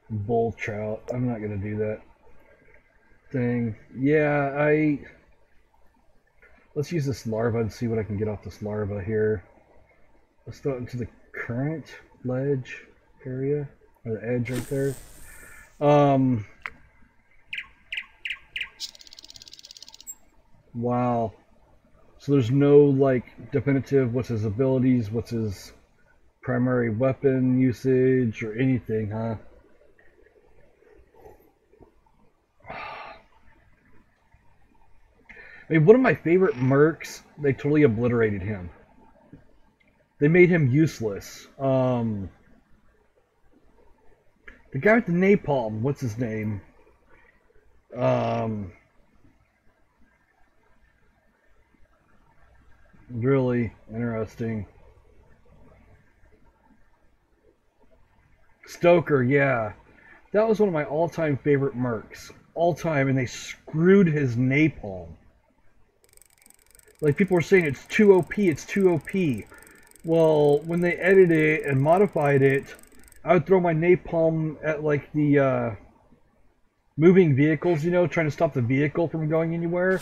Speaker 1: Bull trout. I'm not gonna do that thing. Yeah, let's use this larva and see what I can get off this larva here. Let's throw it into the current ledge area, or the edge right there. Wow. So there's no, like, definitive what's his abilities, what's his primary weapon usage, or anything, huh? I mean, one of my favorite mercs, they totally obliterated him. They made him useless. The guy with the napalm, what's his name? Really interesting. Stoker, yeah. That was one of my all-time favorite mercs. All-time, and they screwed his napalm. Like, people were saying it's too OP, it's too OP. Well, when they edited it and modified it, I would throw my napalm at like the moving vehicles, you know, trying to stop the vehicle from going anywhere,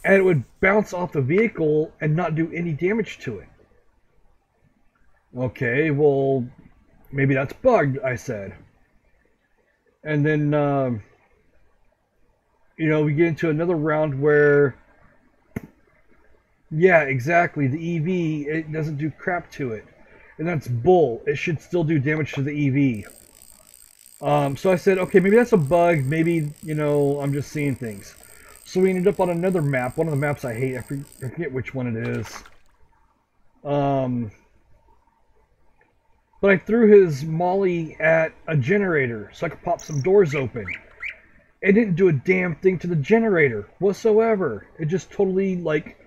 Speaker 1: and it would bounce off the vehicle and not do any damage to it. Okay, well, maybe that's bugged, I said. And then, you know, we get into another round where, yeah, exactly, the EV, it doesn't do crap to it. And that's bull. It should still do damage to the EV. So I said, okay, maybe that's a bug. Maybe, you know, I'm just seeing things. So we ended up on another map. One of the maps I hate. I forget which one it is. But I threw his molly at a generator so I could pop some doors open. It didn't do a damn thing to the generator whatsoever. It just totally, like,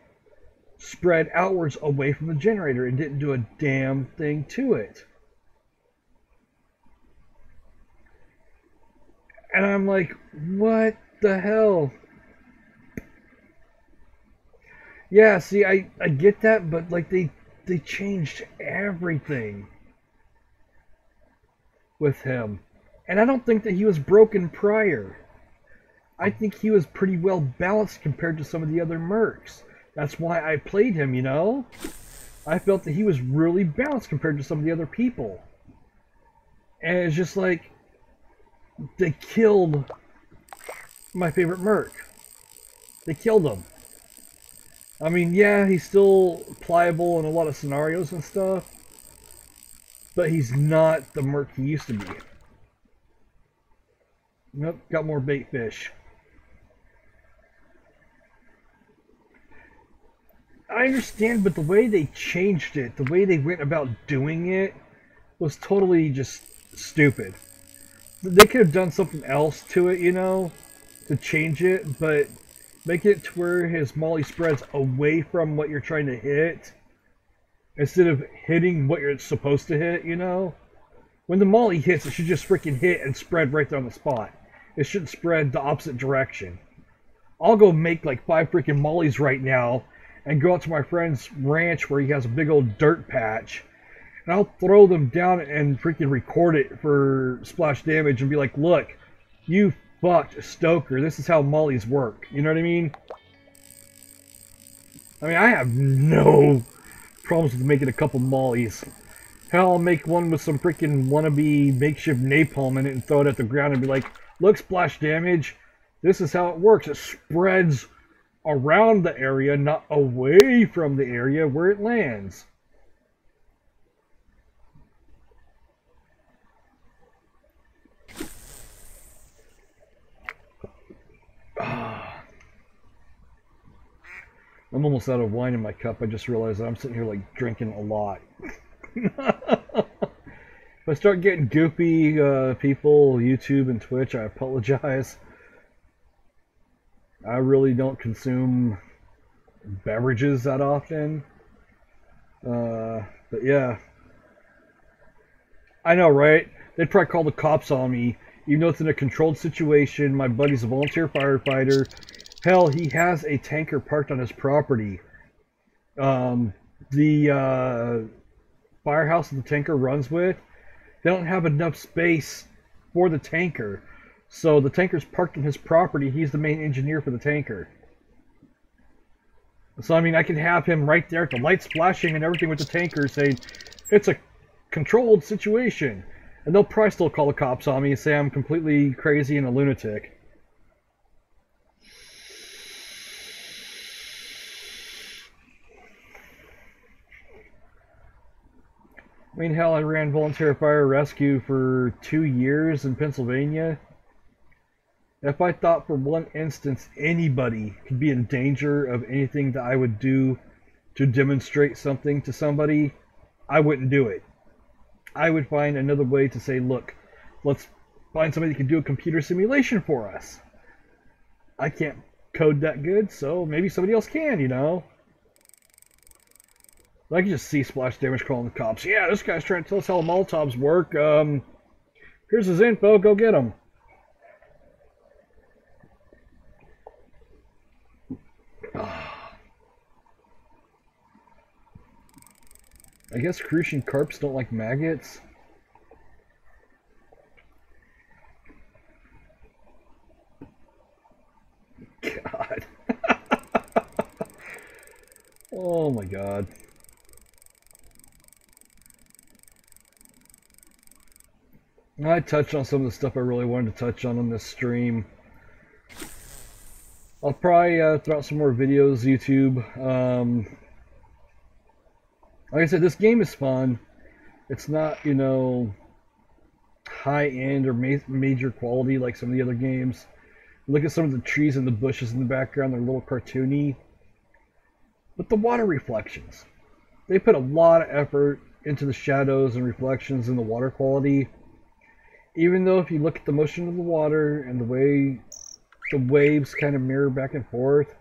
Speaker 1: spread outwards away from the generator and didn't do a damn thing to it. And I'm like, what the hell? Yeah, see, I get that, but like they changed everything with him. And I don't think that he was broken prior. I think he was pretty well balanced compared to some of the other mercs. That's why I played him, you know? I felt that he was really balanced compared to some of the other people. And it's just like, they killed my favorite merc. They killed him. I mean, yeah, he's still pliable in a lot of scenarios and stuff, but he's not the merc he used to be. Nope, got more bait fish. I understand, but the way they changed it, the way they went about doing it, was totally just stupid. They could have done something else to it, you know, to change it, but make it to where his molly spreads away from what you're trying to hit, instead of hitting what you're supposed to hit, you know? When the molly hits, it should just freaking hit and spread right there on the spot. It shouldn't spread the opposite direction. I'll go make like 5 freaking mollies right now, and go out to my friend's ranch where he has a big old dirt patch, and I'll throw them down and freaking record it for splash damage and be like, look, you fucked Stoker, this is how mollies work. You know what I mean? I mean, I have no problems with making a couple mollies. Hell, I'll make one with some freaking wannabe makeshift napalm in it and throw it at the ground and be like, look, splash damage, this is how it works. It spreads around the area, not away from the area where it lands. I'm almost out of wine in my cup. I just realized that I'm sitting here like drinking a lot. If I start getting goopy, people, YouTube and Twitch, I apologize. I really don't consume beverages that often. But yeah. I know, right? They'd probably call the cops on me. Even though it's in a controlled situation, my buddy's a volunteer firefighter. Hell, he has a tanker parked on his property. The firehouse that the tanker runs with, they don't have enough space for the tanker. So the tanker's parked on his property. He's the main engineer for the tanker. So, I mean, I can have him right there at the lights flashing and everything with the tanker saying, it's a controlled situation. And they'll probably still call the cops on me and say I'm completely crazy and a lunatic. I mean, hell, I ran volunteer fire rescue for 2 years in Pennsylvania. If I thought for one instance anybody could be in danger of anything that I would do to demonstrate something to somebody, I wouldn't do it. I would find another way to say, look, let's find somebody that can do a computer simulation for us. I can't code that good, so maybe somebody else can, you know? I can just see splash damage calling the cops. Yeah, this guy's trying to tell us how Molotovs work. Here's his info, go get him. I guess crucian carps don't like maggots. Oh my god. I touched on some of the stuff I really wanted to touch on this stream. I'll probably throw out some more videos, YouTube. Like I said, this game is fun. It's not, you know, high-end or major quality like some of the other games. Look at some of the trees and the bushes in the background. They're a little cartoony. But the water reflections. They put a lot of effort into the shadows and reflections and the water quality. Even though if you look at the motion of the water and the way the waves kind of mirror back and forth,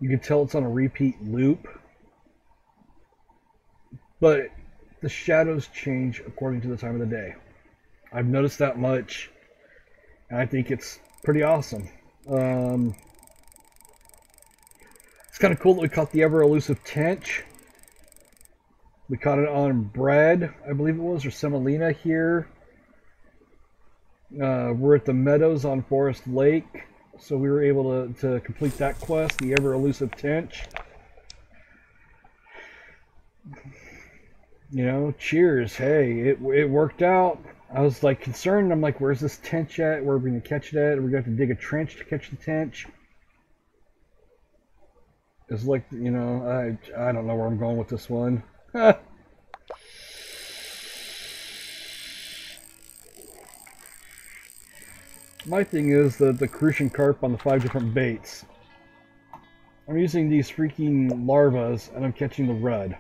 Speaker 1: you can tell it's on a repeat loop. But the shadows change according to the time of the day. I've noticed that much, and I think it's pretty awesome. It's kind of cool that we caught the ever elusive tench. We caught it on bread, I believe it was, or semolina here. We're at the meadows on Forest Lake, so we were able to complete that quest, the ever elusive tench. You know, cheers. Hey, it worked out. I was like concerned. I'm like, where's this tench at? Where are we going to catch it at? Are we going to have to dig a trench to catch the tench? It's like, you know, I don't know where I'm going with this one. My thing is the crucian carp on the 5 different baits. I'm using these freaking larvas and I'm catching the rudd.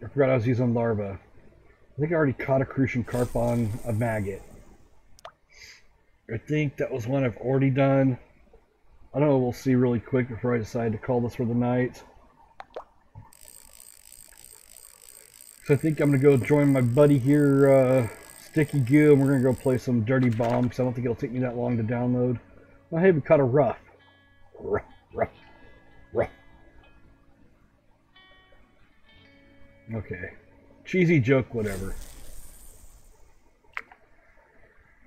Speaker 1: I forgot I was using larva. I think I already caught a crucian carp on a maggot. I think that was one I've already done. I don't know, we'll see really quick before I decide to call this for the night. So I think I'm going to go join my buddy here, Sticky Goo, and we're going to go play some Dirty Bomb, because I don't think it'll take me that long to download. Oh, hey, we caught a rough. Rough, rough, rough. Okay. Cheesy joke, whatever.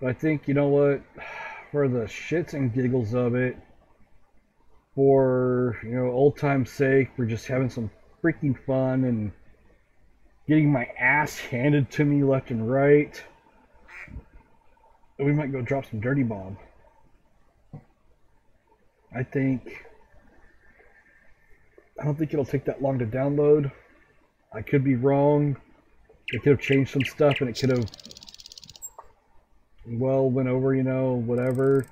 Speaker 1: But I think, you know what, for the shits and giggles of it, for, you know, old time's sake, for just having some freaking fun and getting my ass handed to me left and right, we might go drop some Dirty Bomb. I don't think it'll take that long to download. I could be wrong. It could have changed some stuff and it could have, well, went over, you know, whatever.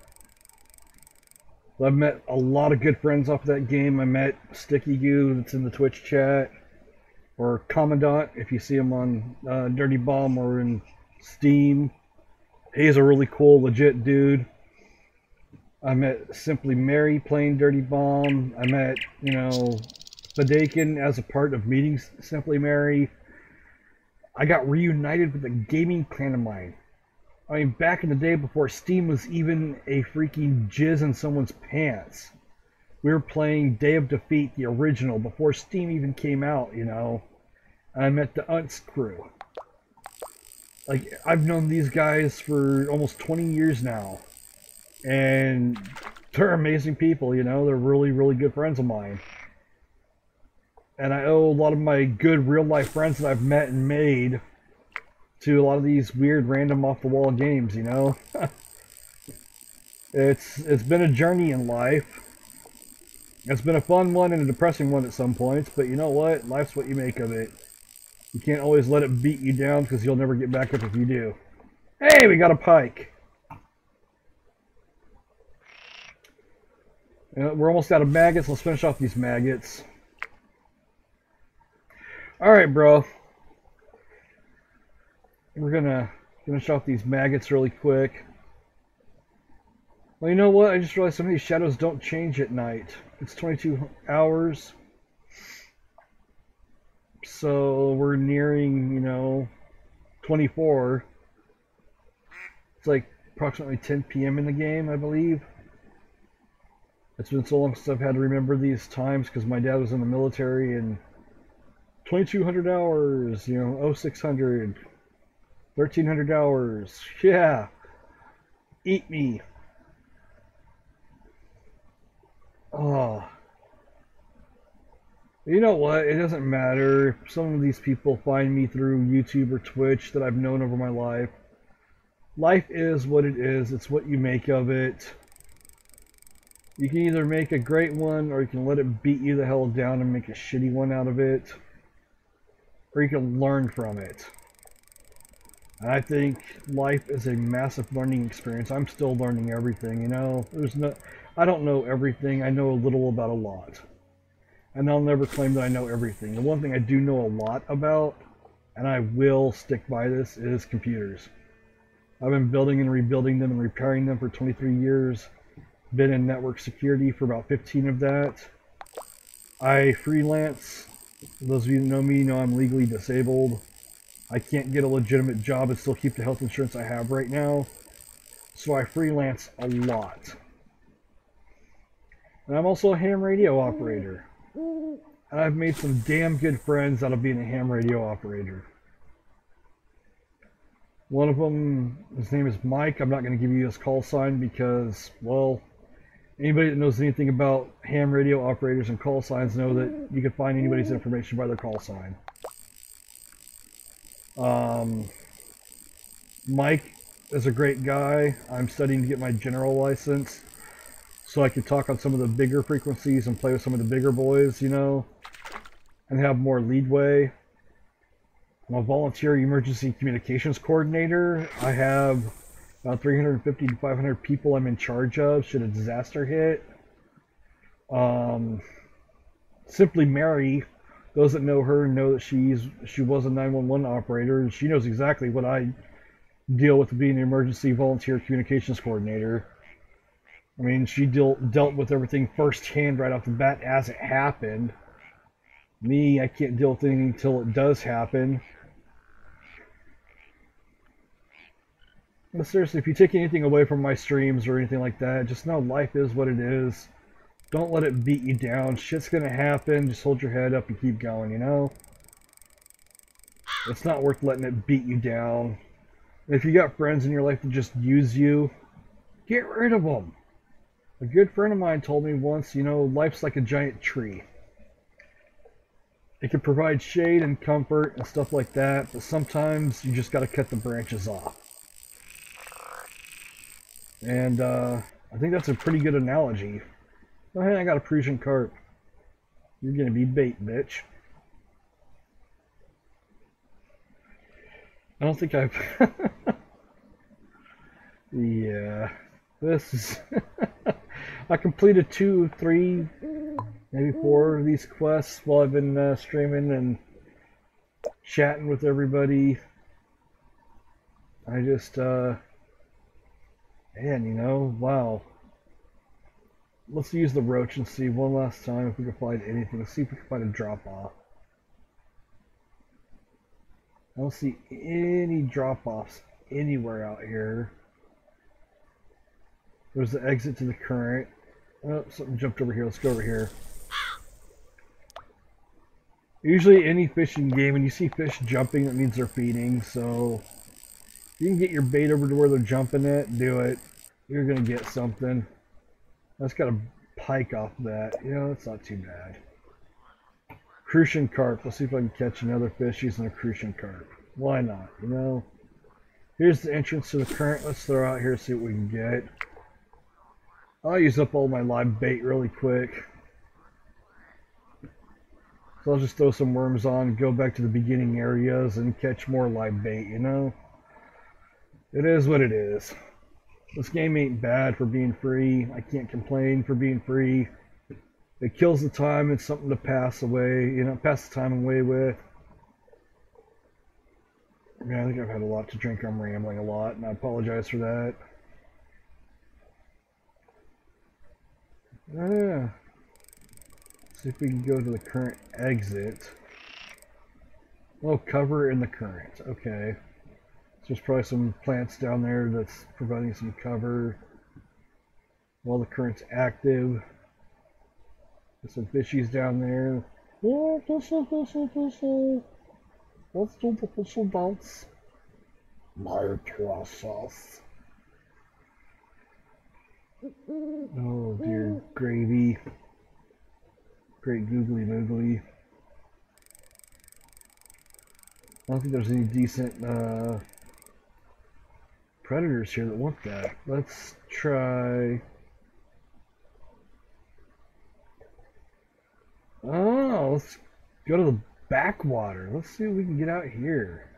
Speaker 1: But I've met a lot of good friends off of that game. I met Sticky Goo, that's in the Twitch chat, or Commandant, if you see him on Dirty Bomb or in Steam. He's a really cool, legit dude. I met Simply Mary playing Dirty Bomb. I met, you know, Badakin as a part of meeting Simply Mary. I got reunited with a gaming clan of mine. I mean, back in the day before Steam was even a freaking jizz in someone's pants. We were playing Day of Defeat, the original, before Steam even came out, you know. And I met the Unts crew. Like, I've known these guys for almost 20 years now. And they're amazing people, you know. They're really, really good friends of mine. And I owe a lot of my good real-life friends that I've met and made to a lot of these weird, random, off-the-wall games, you know? It's been a journey in life. It's been a fun one and a depressing one at some points, but you know what? Life's what you make of it. You can't always let it beat you down, because you'll never get back up if you do. Hey, we got a pike! We're almost out of maggots. Let's finish off these maggots. Alright, bro. We're gonna finish off these maggots really quick. Well, you know what? I just realized some of these shadows don't change at night. It's 22 hours. So we're nearing, you know, 24. It's like approximately 10 p.m. in the game, I believe. It's been so long since I've had to remember these times because my dad was in the military and 2200 hours, you know, 0600, 1300 hours. Yeah. Eat me. Oh, you know what? It doesn't matter if some of these people find me through YouTube or Twitch that I've known over my life. Life is what it is. It's what you make of it. You can either make a great one, or you can let it beat you the hell down and make a shitty one out of it. Or you can learn from it. And I think life is a massive learning experience. I'm still learning everything, you know? I don't know everything. I know a little about a lot. And I'll never claim that I know everything. The one thing I do know a lot about, and I will stick by this, is computers. I've been building and rebuilding them and repairing them for 23 years. Been in network security for about 15 of that. I freelance. Those of you that know me know I'm legally disabled. I can't get a legitimate job and still keep the health insurance I have right now. So I freelance a lot. And I'm also a ham radio operator. And I've made some damn good friends out of being a ham radio operator. One of them, his name is Mike. I'm not going to give you his call sign because, well, anybody that knows anything about ham radio operators and call signs know that you can find anybody's information by their call sign. Mike is a great guy. I'm studying to get my general license so I can talk on some of the bigger frequencies and play with some of the bigger boys, you know, and have more leadway. I'm a volunteer emergency communications coordinator. I have about 350 to 500 people I'm in charge of should a disaster hit. Simply Mary, those that know her know that she was a 911 operator, and she knows exactly what I deal with being an emergency volunteer communications coordinator. I mean, she dealt with everything firsthand right off the bat as it happened. Me, I can't deal with anything until it does happen. But seriously, if you take anything away from my streams or anything like that, just know life is what it is. Don't let it beat you down. Shit's gonna happen. Just hold your head up and keep going, you know? It's not worth letting it beat you down. And if you got friends in your life that just use you, get rid of them. A good friend of mine told me once, you know, life's like a giant tree. It can provide shade and comfort and stuff like that, but sometimes you just gotta cut the branches off. And I think that's a pretty good analogy. Oh, hey, I got a Prussian carp. You're gonna be bait, bitch. I don't think I've... Yeah. This is... I completed 2, 3, maybe 4 of these quests while I've been streaming and chatting with everybody. I just, man, you know, wow. Let's use the roach and see one last time if we can find anything. Let's see if we can find a drop-off. I don't see any drop-offs anywhere out here. There's the exit to the current. Oh, something jumped over here. Let's go over here. Usually any fishing game, when you see fish jumping, that means they're feeding, so if you can get your bait over to where they're jumping it, do it. You're going to get something. That's got a pike off that. You know, that's not too bad. Crucian carp. Let's see if I can catch another fish using a crucian carp. Why not, you know? Here's the entrance to the current. Let's throw out here and see what we can get. I'll use up all my live bait really quick. So I'll just throw some worms on, go back to the beginning areas, and catch more live bait, you know? It is what it is. This game ain't bad for being free. I can't complain for being free. It kills the time. It's something to pass away, you know, pass the time away with. Yeah, I think I've had a lot to drink. I'm rambling a lot, and I apologize for that. Yeah. See if we can go to the current exit. Oh, cover in the current. Okay. So there's probably some plants down there that's providing some cover while the current's active. There's some fishies down there. Yeah, fishy. Let's do the fishy dance. My process. Oh dear gravy. Great googly moogly. I don't think there's any decent predators here that want that. Let's try. Oh, let's go to the backwater. Let's see what we can get out here.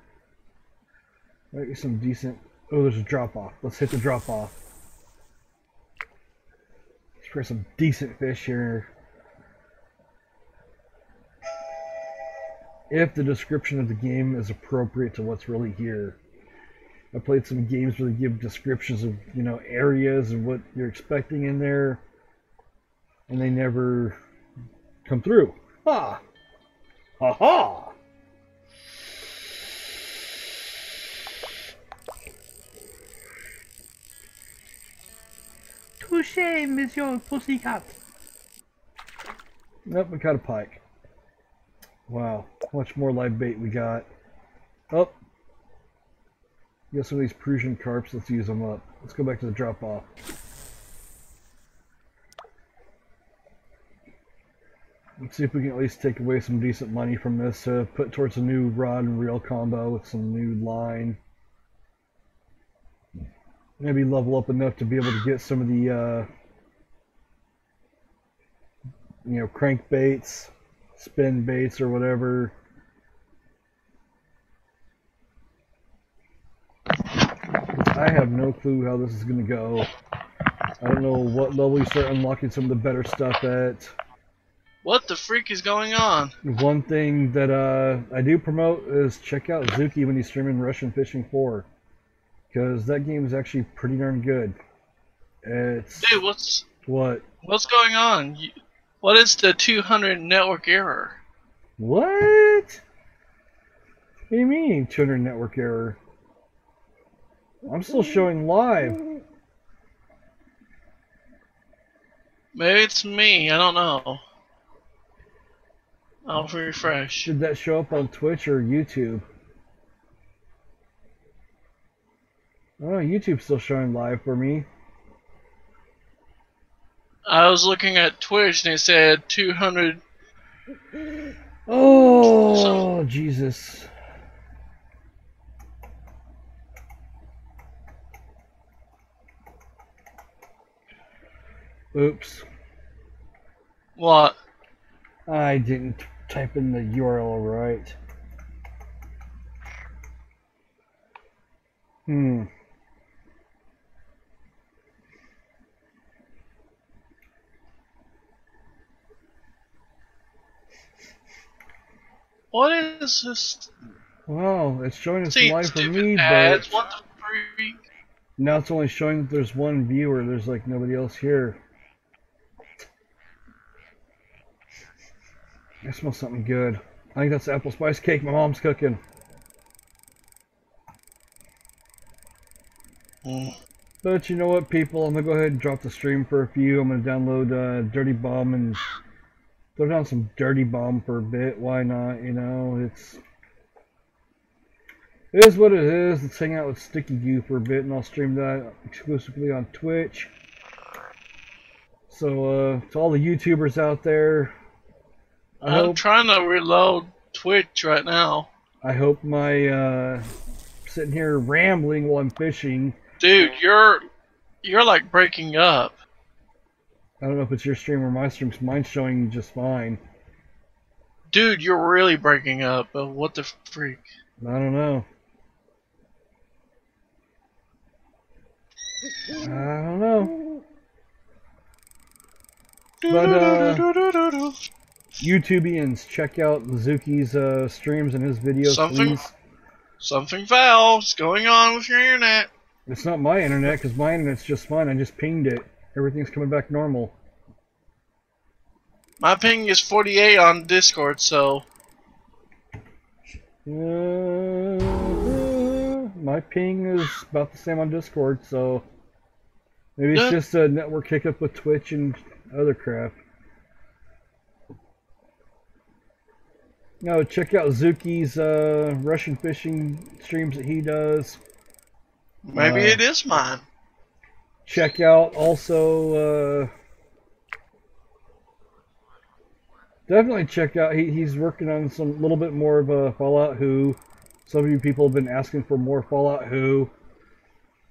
Speaker 1: Might be some decent. Oh, there's a drop off. Let's hit the drop off. Let's try some decent fish here. If the description of the game is appropriate to what's really here. I played some games where they give descriptions of, you know, areas and what you're expecting in there, and they never come through. Ha! Ha ha! Touché, Monsieur Pussycat. Nope, we caught a pike. Wow, how much more live bait we got. Oh, we got some of these Prussian carps. Let's use them up. Let's go back to the drop off. Let's see if we can at least take away some decent money from this to put towards a new rod and reel combo with some new line. Maybe level up enough to be able to get some of the, you know, crankbaits, spin baits, or whatever. I have no clue how this is going to go. I don't know what level you start unlocking some of the better stuff at.
Speaker 2: What the freak is going on?
Speaker 1: One thing that I do promote is check out Zuki when he's streaming Russian Fishing 4. Because that game is actually pretty darn good. It's...
Speaker 2: Dude, what's going on? What is the 200 network error?
Speaker 1: What? What do you mean 200 network error? I'm still showing live.
Speaker 2: Maybe it's me, I don't know. I'll refresh.
Speaker 1: Should that show up on Twitch or YouTube? Oh, YouTube's still showing live for me.
Speaker 2: I was looking at Twitch and it said 200.
Speaker 1: Oh, Jesus. Oops.
Speaker 2: What?
Speaker 1: I didn't type in the URL right.
Speaker 2: What is this?
Speaker 1: Well, it's showing us
Speaker 2: See,
Speaker 1: live for
Speaker 2: stupid
Speaker 1: me,
Speaker 2: ads.
Speaker 1: but
Speaker 2: What the freak?
Speaker 1: now it's only showing that there's one viewer. There's like nobody else here. I smell something good. I think that's apple spice cake my mom's cooking. But you know what, people? I'm gonna go ahead and drop the stream for a few. I'm gonna download Dirty Bomb and throw down some Dirty Bomb for a bit. Why not? You know, it is what it is. Let's hang out with Sticky Goo for a bit, and I'll stream that exclusively on Twitch. So, to all the YouTubers out there,
Speaker 2: I'm trying to reload Twitch right now.
Speaker 1: I hope my sitting here rambling while I'm fishing.
Speaker 2: Dude, you're like breaking up.
Speaker 1: I don't know if it's your stream or my stream. Mine's showing just fine.
Speaker 2: Dude, you're really breaking up. What the freak?
Speaker 1: I don't know. I don't know. But YouTubians, check out Zuki's streams and his videos, please.
Speaker 2: Something foul is going on with your internet.
Speaker 1: It's not my internet, because my internet's just fine. I just pinged it. Everything's coming back normal.
Speaker 2: My ping is 48 on Discord, so...
Speaker 1: my ping is about the same on Discord, so... maybe it's just a network hiccup with Twitch and other crap. No, check out Zuki's Russian fishing streams that he does.
Speaker 2: Maybe it is mine.
Speaker 1: check out also. Definitely check out. He's working on some little bit more of a Fallout Who. Some of you people have been asking for more Fallout Who,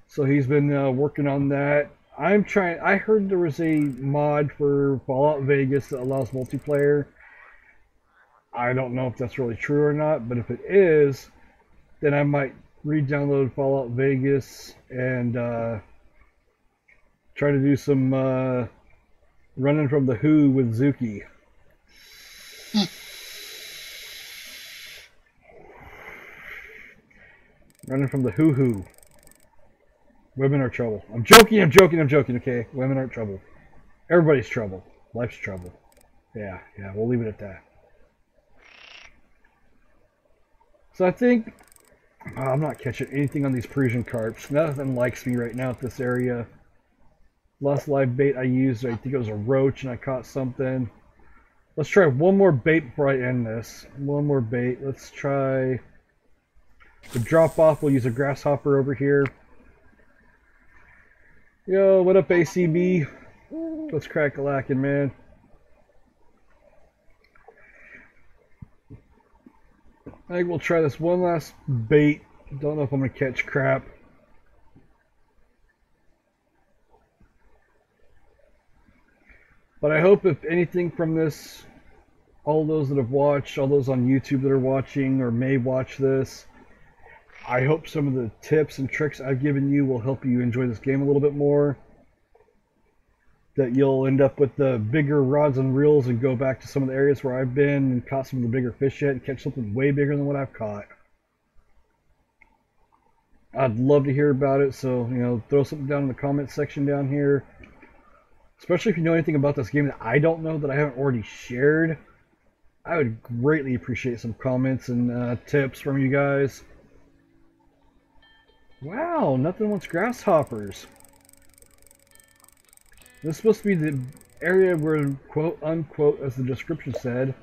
Speaker 1: so he's been working on that. I'm trying. I heard there was a mod for Fallout Vegas that allows multiplayer. I don't know if that's really true or not, but if it is, then I might re-download Fallout Vegas and try to do some running from the Who with Zuki. Running from the Who. Women are trouble. I'm joking, okay? Women aren't trouble. Everybody's trouble. Life's trouble. Yeah, we'll leave it at that. So I think I'm not catching anything on these Parisian carps. Nothing likes me right now at this area. Last live bait I used, I think it was a roach, and I caught something. Let's try one more bait before I end this. One more bait. Let's try the drop off. We'll use a grasshopper over here. Yo, what up, ACB? Let's crack a lacking, man. I think we'll try this one last bait. Don't know if I'm going to catch crap. But I hope if anything from this, all those that have watched, all those on YouTube that are watching or may watch this, I hope some of the tips and tricks I've given you will help you enjoy this game a little bit more. That you'll end up with the bigger rods and reels and go back to some of the areas where I've been and caught some of the bigger fish yet and catch something way bigger than what I've caught. I'd love to hear about it, so throw something down in the comment section down here. Especially if you know anything about this game that I don't know that I haven't already shared. I would greatly appreciate some comments and tips from you guys. Wow, nothing wants grasshoppers. This is supposed to be the area where, quote unquote, as the description said,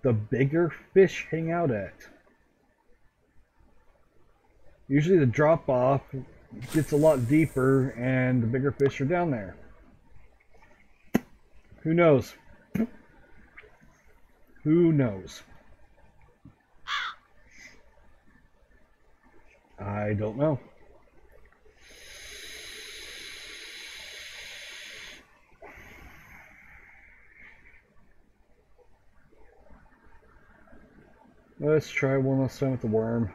Speaker 1: the bigger fish hang out at. Usually the drop off gets a lot deeper and the bigger fish are down there. Who knows? Who knows? I don't know. Let's try one last time with the worm.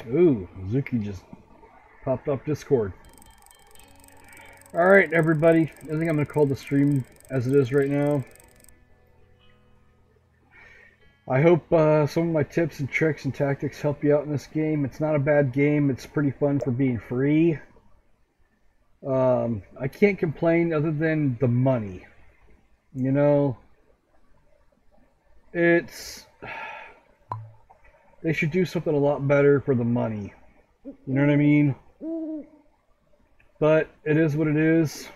Speaker 1: Ooh, Zuki just popped off Discord. Alright, everybody. I think I'm going to call the stream as it is right now. I hope some of my tips and tricks and tactics help you out in this game. It's not a bad game. It's pretty fun for being free. I can't complain other than the money. They should do something a lot better for the money. You know what I mean? But it is what it is.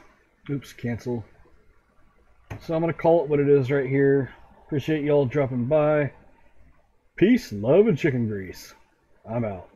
Speaker 1: Oops, cancel. So I'm going to call it what it is right here. Appreciate y'all dropping by. Peace, love, and chicken grease. I'm out.